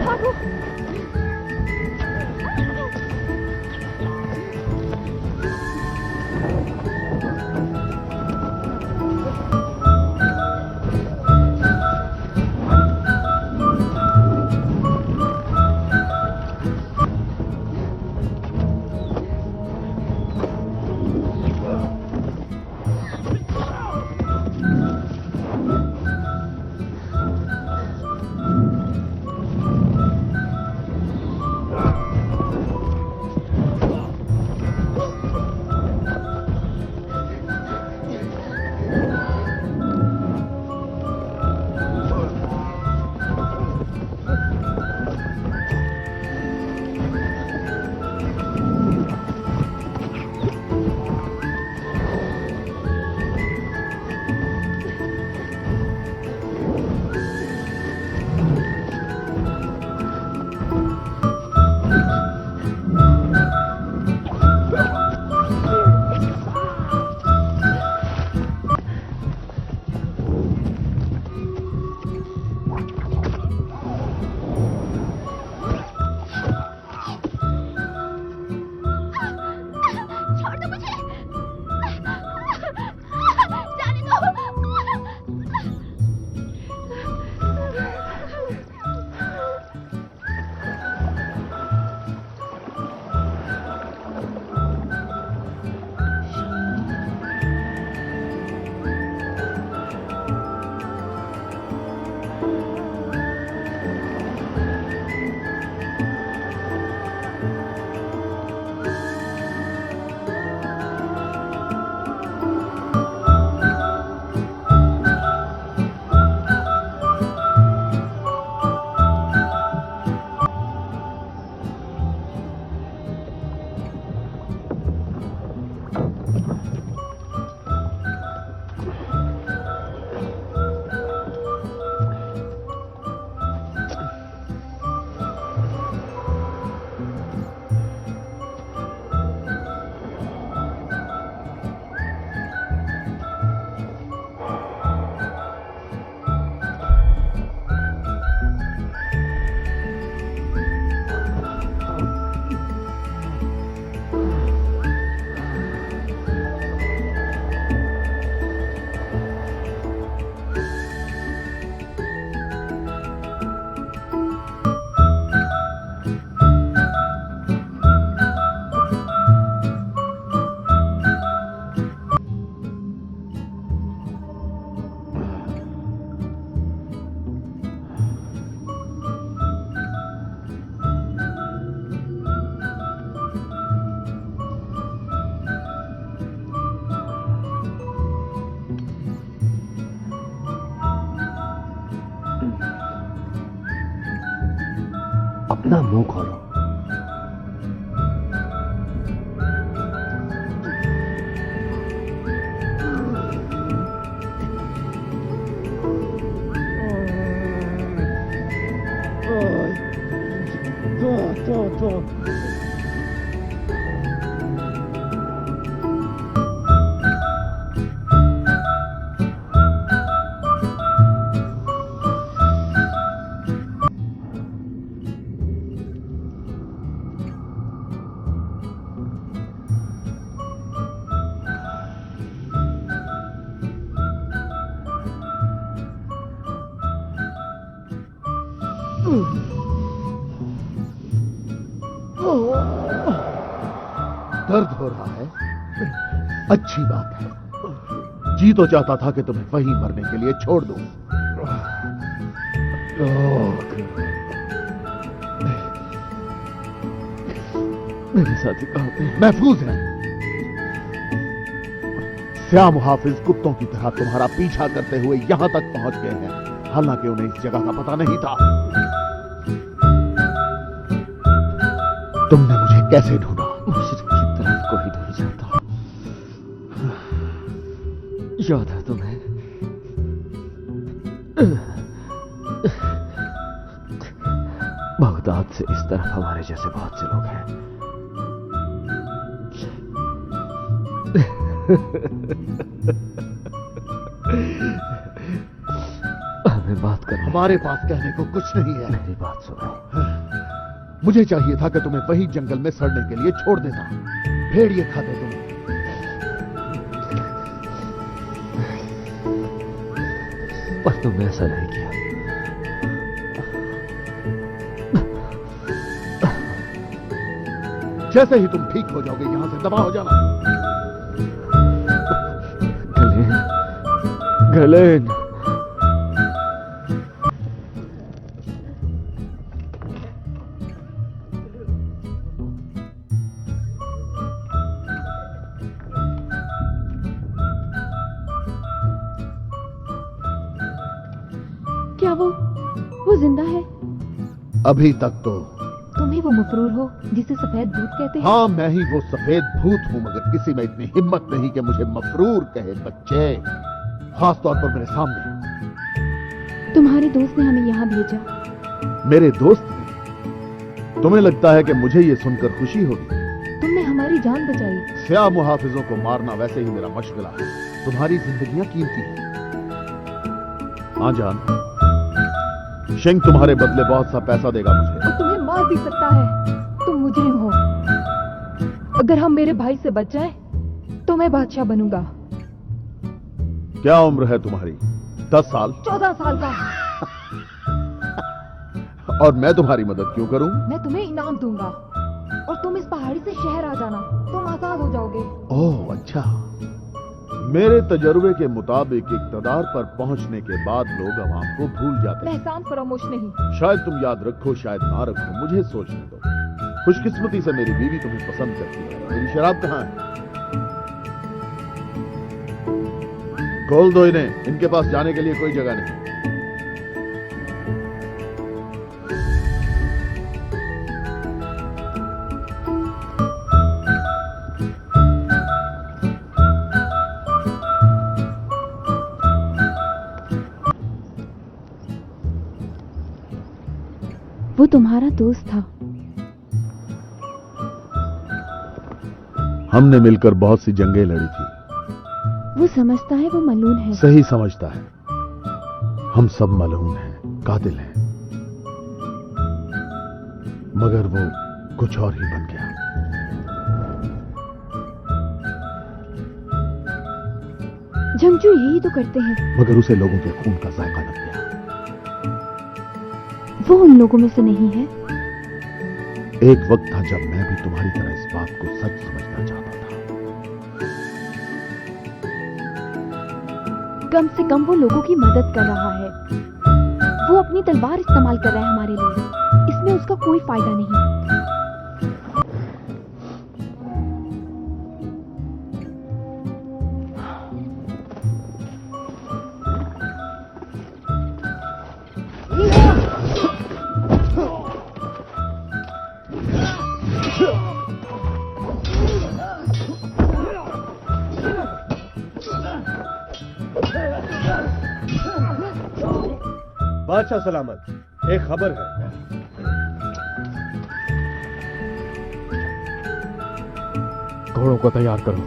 भागो। ना मुंह खोलो। दर्द हो रहा है? अच्छी बात है। जी तो चाहता था कि तुम्हें वहीं मरने के लिए छोड़ दूं। मेरे साथी कहाँ पे? महफूज है। श्याम हाफिज कुत्तों की तरह तुम्हारा पीछा करते हुए यहां तक पहुंच गए हैं, हालांकि उन्हें इस जगह का पता नहीं था। तुमने मुझे कैसे ढूंढा? मस्जिद की तरफ कोई नहीं जाता। याद है तुम्हें? बगदाद से इस तरफ हमारे जैसे बहुत से लोग हैं। हमें बात करनी। हमारे पास कहने को कुछ नहीं है। मेरी बात सुनो। मुझे चाहिए था कि तुम्हें वही जंगल में सड़ने के लिए छोड़ देता। भेड़िए खाते तुम। पर तुमने ऐसा नहीं किया। जैसे ही तुम ठीक हो जाओगे यहां से दबा हो जाना। Glenn, Glenn. क्या वो जिंदा है? अभी तक तो। तुम ही वो मफरूर हो जिसे सफेद भूत कहते हैं? हाँ, मैं ही वो सफेद भूत हूं, मगर किसी में इतनी हिम्मत नहीं कि मुझे मफरूर कहे। बच्चे, खास तौर पर मेरे सामने। तुम्हारे दोस्त ने हमें यहाँ भेजा। मेरे दोस्त ने? तुम्हें लगता है कि मुझे ये सुनकर खुशी होगी? तुमने हमारी जान बचाई। श्याम मुहाफिजों को मारना वैसे ही मेरा मशगला है। तुम्हारी जिंदगियां कीमती हैं। हाँ जान, शिंग तुम्हारे बदले बहुत सा पैसा देगा मुझे। और तुम्हें मार भी सकता है। तुम मुजरिम हो। अगर हम मेरे भाई से बच जाएं, तो मैं बादशाह बनूंगा। क्या उम्र है तुम्हारी? 10 साल? 14 साल का। और मैं तुम्हारी मदद क्यों करूं? मैं तुम्हें इनाम दूंगा और तुम इस पहाड़ी से शहर आ जाना। तुम आजाद हो जाओगे। ओह अच्छा। मेरे तजुर्बे के मुताबिक इक्तदार पर पहुंचने के बाद लोग अवाम को भूल जाते हैं। एहसान फरामोश नहीं। शायद तुम याद रखो, शायद ना रखो, मुझे सोचने दो। खुशकिस्मती से मेरी बीवी तुम्हें पसंद करती है। मेरी शराब कहाँ है? खोल दो इन्हें। इनके पास जाने के लिए कोई जगह नहीं। वो तुम्हारा दोस्त था। हमने मिलकर बहुत सी जंगें लड़ी थी। वो समझता है वो मलून है। सही समझता है। हम सब मलून हैं, कातिल हैं, मगर वो कुछ और ही बन गया। जंगजू यही तो करते हैं। मगर उसे लोगों के खून का जायका लग गया। वो उन लोगों में से नहीं है। एक वक्त था जब मैं भी तुम्हारी तरह इस बात को सच समझना चाहता था। कम से कम वो लोगों की मदद कर रहा है। वो अपनी तलवार इस्तेमाल कर रहा है हमारे लिए। इसमें उसका कोई फायदा नहीं। बादशाह सलामत, एक खबर है। घोड़ों को तैयार करो।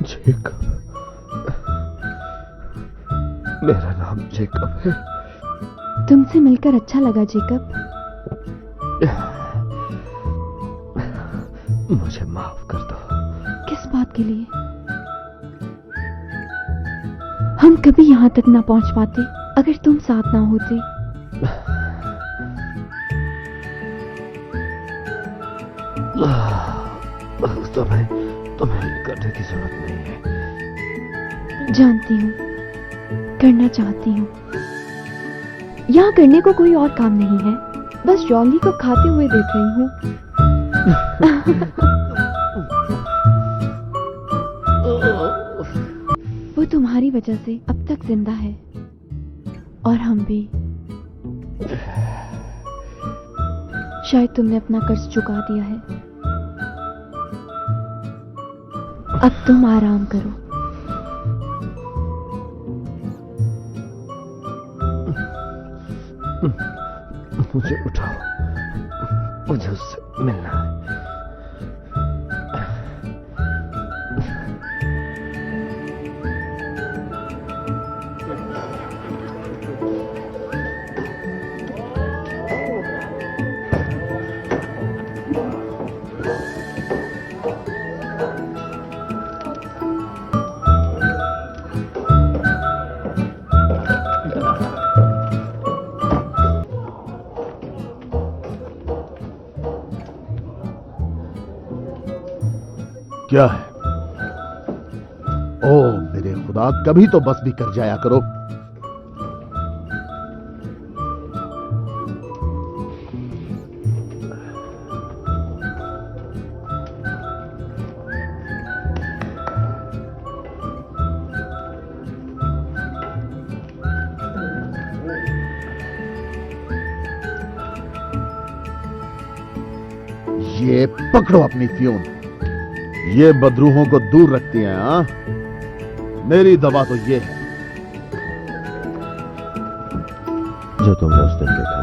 जेकब, मेरा नाम जेकब है। तुमसे मिलकर अच्छा लगा जेकब। मुझे माफ कर दो। किस बात के लिए? हम कभी यहाँ तक ना पहुँच पाते अगर तुम साथ ना होते। तुम्हें करने की जरूरत नहीं है। जानती हूँ, करना चाहती हूँ। यहाँ करने को कोई और काम नहीं है, बस जॉली को खाते हुए देख रही हूँ। वो तुम्हारी वजह से अब तक जिंदा है और हम भी। शायद तुमने अपना कर्ज चुका दिया है। अब तुम आराम करो। मुझे उठाओ, मुझे उससे मिलना है। क्या है? ओ मेरे खुदा, कभी तो बस भी कर जाया करो। ये पकड़ो अपनी फ्यून। ये बदरूहों को दूर रखती हैं। हाँ, मेरी दवा तो ये है। जो तुमने उस दिन देखा।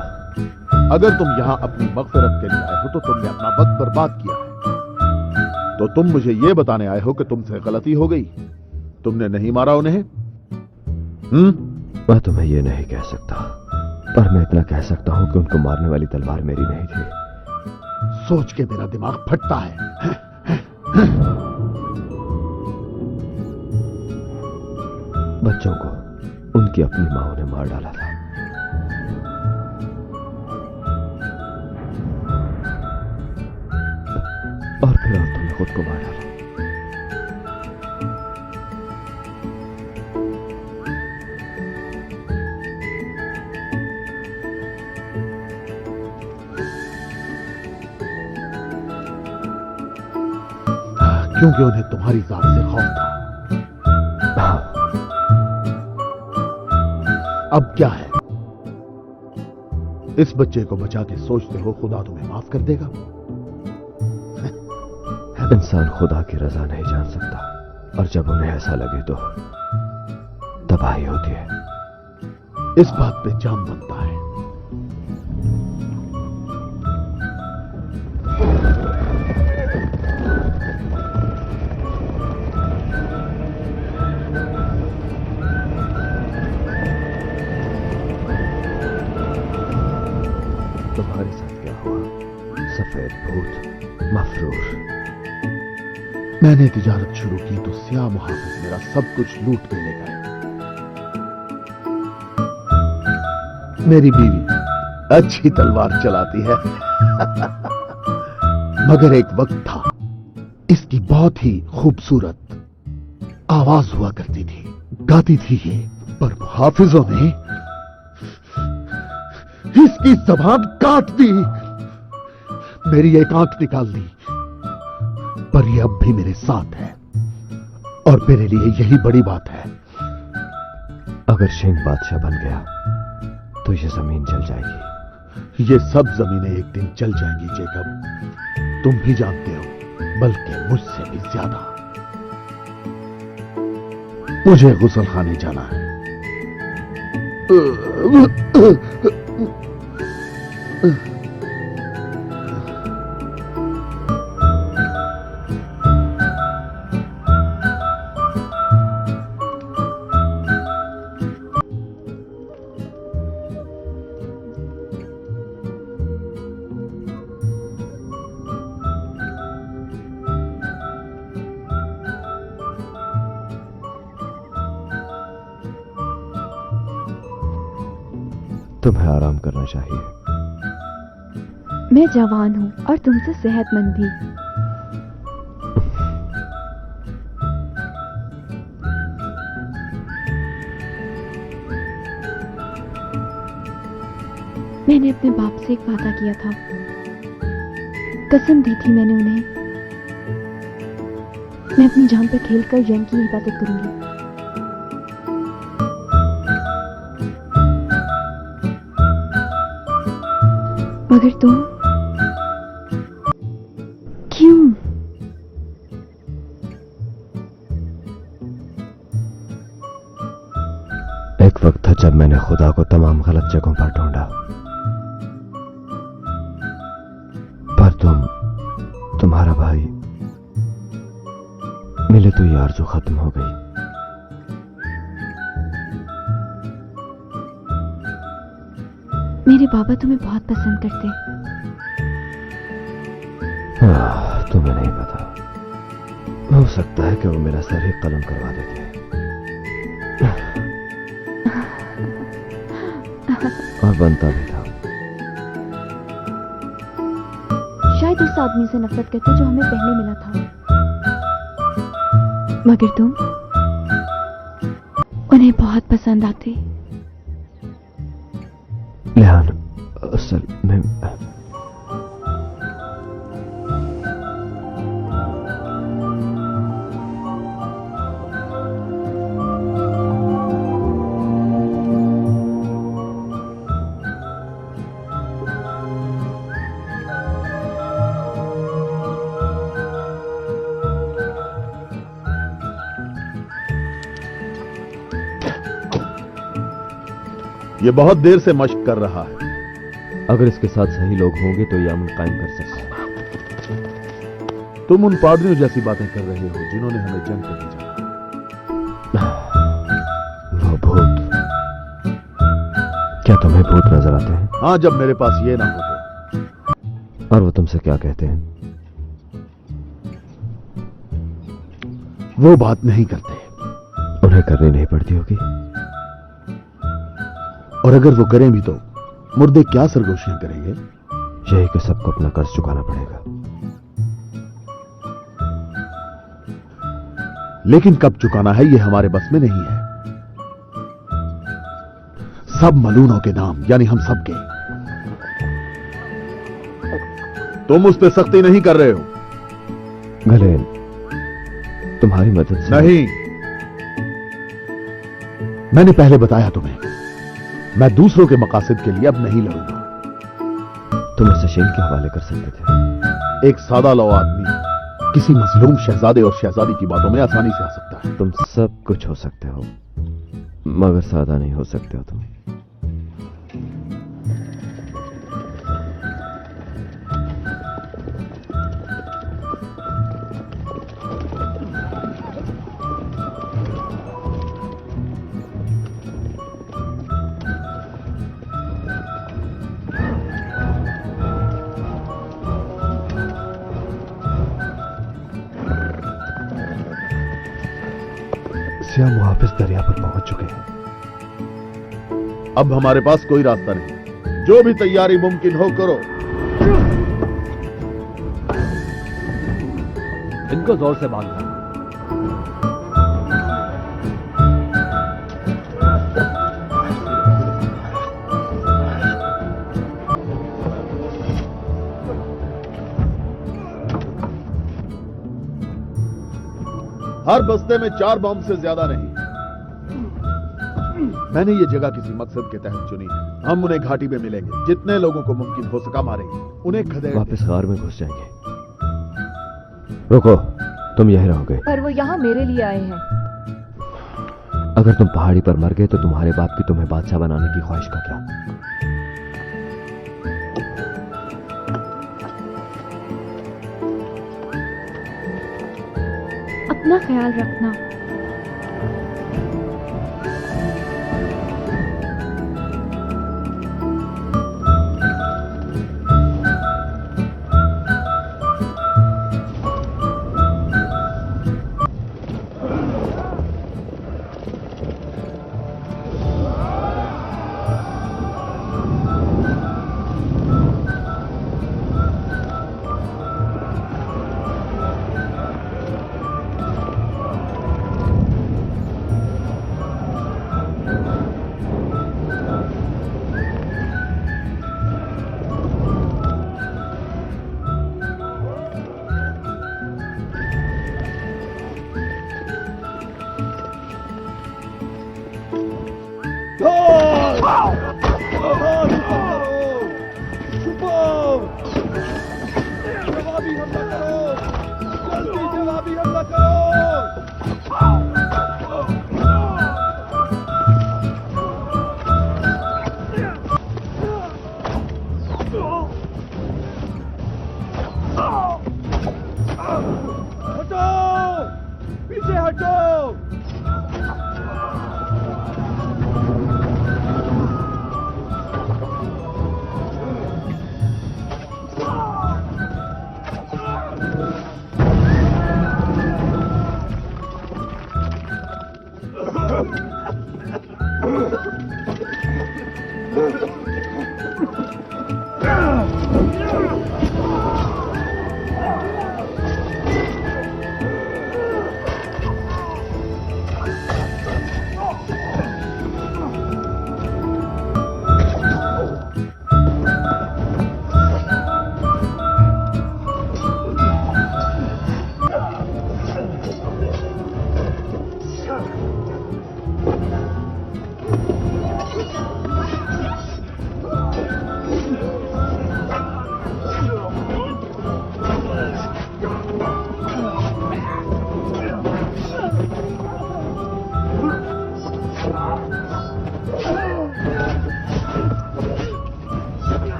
अगर तुम यहां अपनी मगफिरत के लिए आए हो तो तुमने अपना वक्त बर्बाद किया है। तो तुम मुझे ये बताने आए हो कि तुमसे गलती हो गई, तुमने नहीं मारा उन्हें। मैं तुम्हें ये नहीं कह सकता, पर मैं इतना कह सकता हूं कि उनको मारने वाली तलवार मेरी नहीं थी। सोच के मेरा दिमाग फटता है। बच्चों को उनकी अपनी मां ने मार डाला था। और फिर औरतों ने खुद को मार डाला। क्योंकि उन्हें तुम्हारी जात से खौफ था। अब क्या है? इस बच्चे को बचा के सोचते हो खुदा तुम्हें माफ कर देगा? इंसान खुदा की रजा नहीं जान सकता, और जब उन्हें ऐसा लगे तो तबाही होती है। इस बात पे जाम बनता है। तुम्हारे साथ क्या हुआ? सफेद भूत, मफरूर। मैंने तिजारत शुरू की तो सियाह मुहाफिज मेरा सब कुछ लूट के ले गए। मेरी बीवी अच्छी तलवार चलाती है। मगर एक वक्त था, इसकी बहुत ही खूबसूरत आवाज हुआ करती थी, गाती थी ये, पर मुहाफिजों ने इसकी जबान काट दी, मेरी एक आंख निकाल दी। पर ये अब भी मेरे साथ है और मेरे लिए यही बड़ी बात है। अगर शिंग बादशाह बन गया तो ये जमीन जल जाएगी। ये सब जमीनें एक दिन जल जाएंगी जेकब, तुम भी जानते हो, बल्कि मुझसे भी ज्यादा। मुझे गुसल खाने जाना है। तुम्हें आराम करना चाहिए। मैं जवान हूँ और तुमसे सेहतमंद भी। मैंने अपने बाप से एक वादा किया था, कसम दी थी मैंने उन्हें, मैं अपनी जान पर खेलकर जंग की हिफाजत करूंगी। मगर तुम क्यों? एक वक्त था जब मैंने खुदा को तमाम गलत जगहों पर ढूंढा, पर तुम्हारा भाई मिले तो ये आरज़ू खत्म हो गई। मेरे बाबा तुम्हें बहुत पसंद करते। तुम्हें नहीं पता, हो सकता है कि वो मेरा सर ही कलम करवा देते हैं। और बनता भी था। शायद उस आदमी से नफरत करते जो हमें पहले मिला था, मगर तुम उन्हें बहुत पसंद आते। लिहान, असल में ये बहुत देर से मशक कर रहा है। अगर इसके साथ सही लोग होंगे तो ये अमन कायम कर सकते हैं। तुम उन पादरियों जैसी बातें कर रहे हो जिन्होंने हमें जंग को भेजा। वो भूत, क्या तुम्हें भूत नजर आते हैं? हाँ, जब मेरे पास ये ना हो तो। और वो तुमसे क्या कहते हैं? वो बात नहीं करते। उन्हें करनी नहीं पड़ती होगी। और अगर वो करें भी तो मुर्दे क्या सरगोशियां करेंगे? यही कि सबको अपना कर्ज चुकाना पड़ेगा। लेकिन कब चुकाना है ये हमारे बस में नहीं है। सब मलूनों के नाम, यानी हम सब के। तुम उस पर सख्ती नहीं कर रहे हो। गलेन, तुम्हारी मदद से नहीं, मैंने पहले बताया तुम्हें, मैं दूसरों के मकासद के लिए अब नहीं लड़ूंगा। तुम इसे शिंग के हवाले कर सकते थे। एक सादा लौ आदमी किसी मजलूम शहजादे और शहजादी की बातों में आसानी से आ सकता है। तुम सब कुछ हो सकते हो, मगर सादा नहीं हो सकते हो तुम। सिया मुहाफिज दरिया पर पहुंच चुके हैं। अब हमारे पास कोई रास्ता नहीं। जो भी तैयारी मुमकिन हो करो। इनको जोर से बांधना। हर बस्ते में 4 बॉम्ब से ज्यादा नहीं। मैंने ये जगह किसी मकसद के तहत चुनी है। हम उन्हें घाटी में मिलेंगे, जितने लोगों को मुमकिन हो सका मारेंगे, उन्हें खदेड़ वापस गार में घुस जाएंगे। रुको, तुम यहीं रहोगे। पर वो यहाँ मेरे लिए आए हैं। अगर तुम पहाड़ी पर मर गए तो तुम्हारे बाप की तुम्हें बादशाह बनाने की ख्वाहिश का क्या? अपना ख्याल रखना।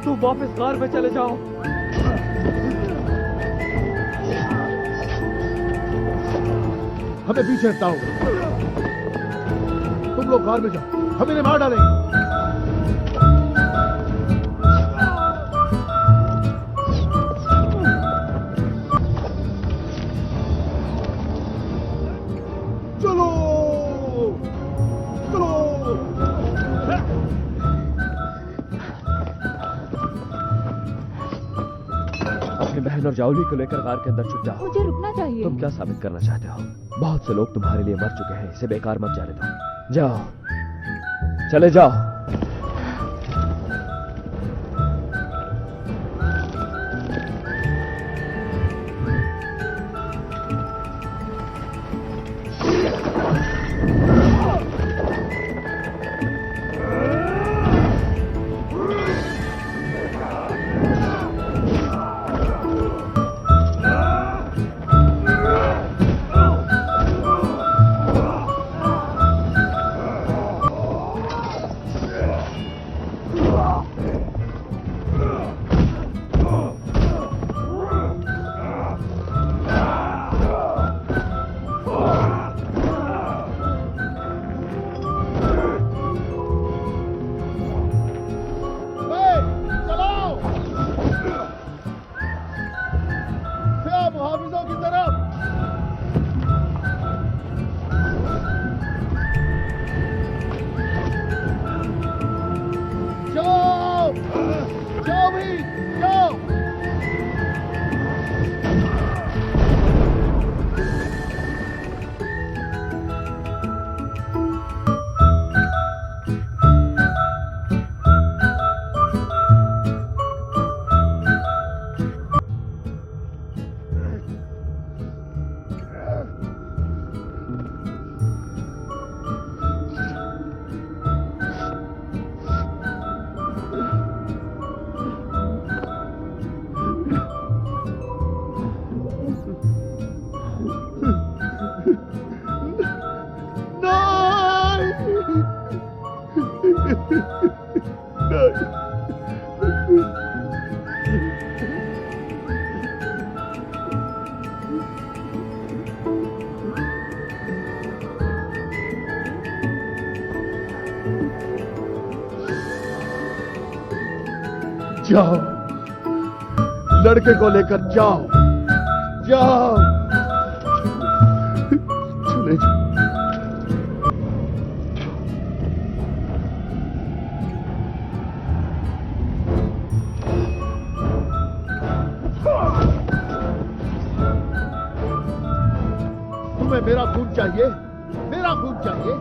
तुम वापस गार में चले जाओ। हमें पीछे हटता होगा। तुम लोग कार में जाओ, हम इन्हें मार डालेंगे। चलो चलो। अपनी बहन और जाओली को लेकर गार के अंदर छुप जाओ। मुझे रुकना चाहिए। तुम क्या साबित करना चाहते हो? बहुत से लोग तुम्हारे लिए मर चुके हैं, इसे बेकार मत जाने दो। जाओ, चले जाओ। जाओ, लड़के को लेकर जाओ, जाओ, चले जाओ। तुम्हें मेरा खून चाहिए, मेरा खून चाहिए।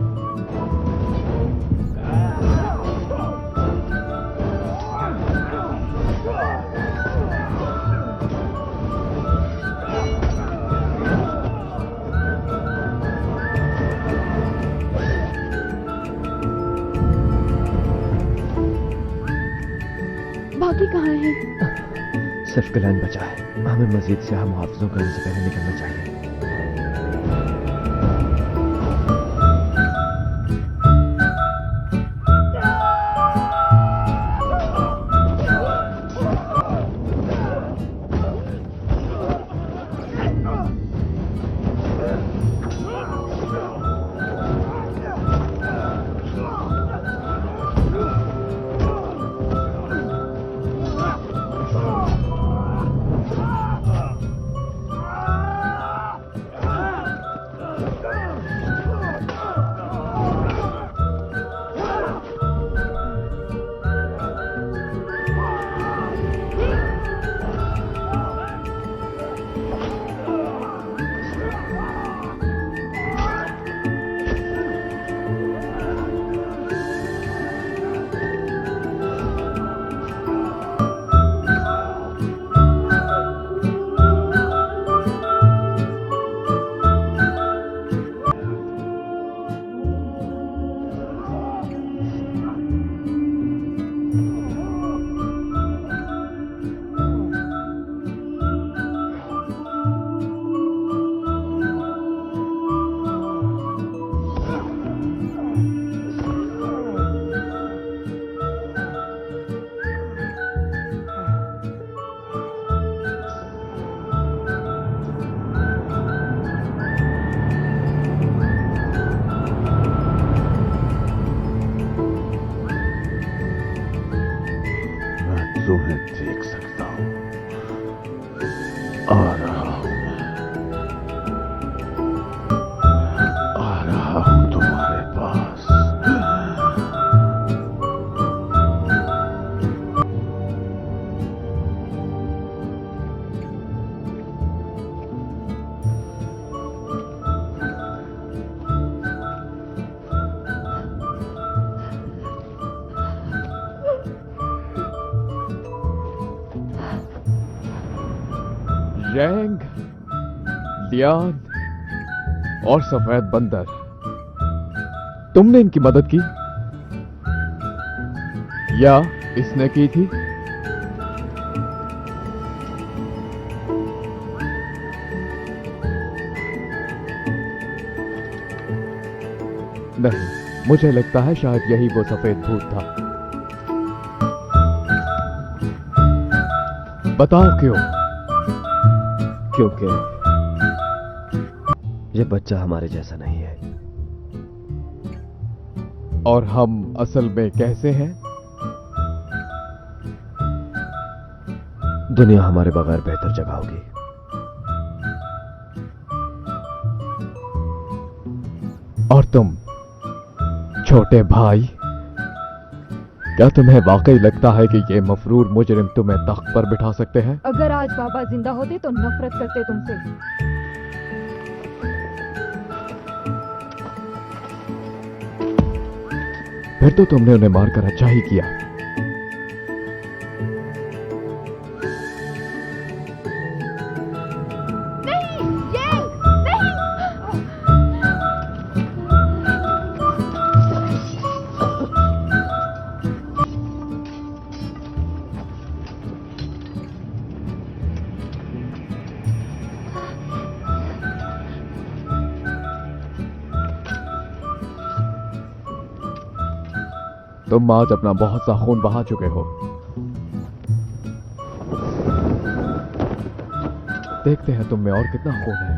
बाकी कहाँ है? सिर्फ गिलान बचा है। हमें मजीद से हम मुहाफिजों को उनसे पहले निकलना चाहिए। तुम्हें देख सकता हूं, आ रहा हूं, आ रहा हूं तुम्हारे पास। जैंग, लियान और सफेद बंदर, तुमने इनकी मदद की या इसने की थी? नहीं, मुझे लगता है शायद यही वो सफेद भूत था। बताओ क्यों? क्योंकि ये बच्चा हमारे जैसा नहीं है। और हम असल में कैसे हैं? दुनिया हमारे बगैर बेहतर जगह होगी। और तुम छोटे भाई, क्या तुम्हें वाकई लगता है कि ये मफरूर मुजरिम तुम्हें तख्त पर बिठा सकते हैं? अगर आज बाबा जिंदा होते तो नफरत करते तुमसे। फिर तो तुमने उन्हें मारकर अच्छा ही किया। तुम आज अपना बहुत सा खून बहा चुके हो। देखते हैं तुम में और कितना खून है।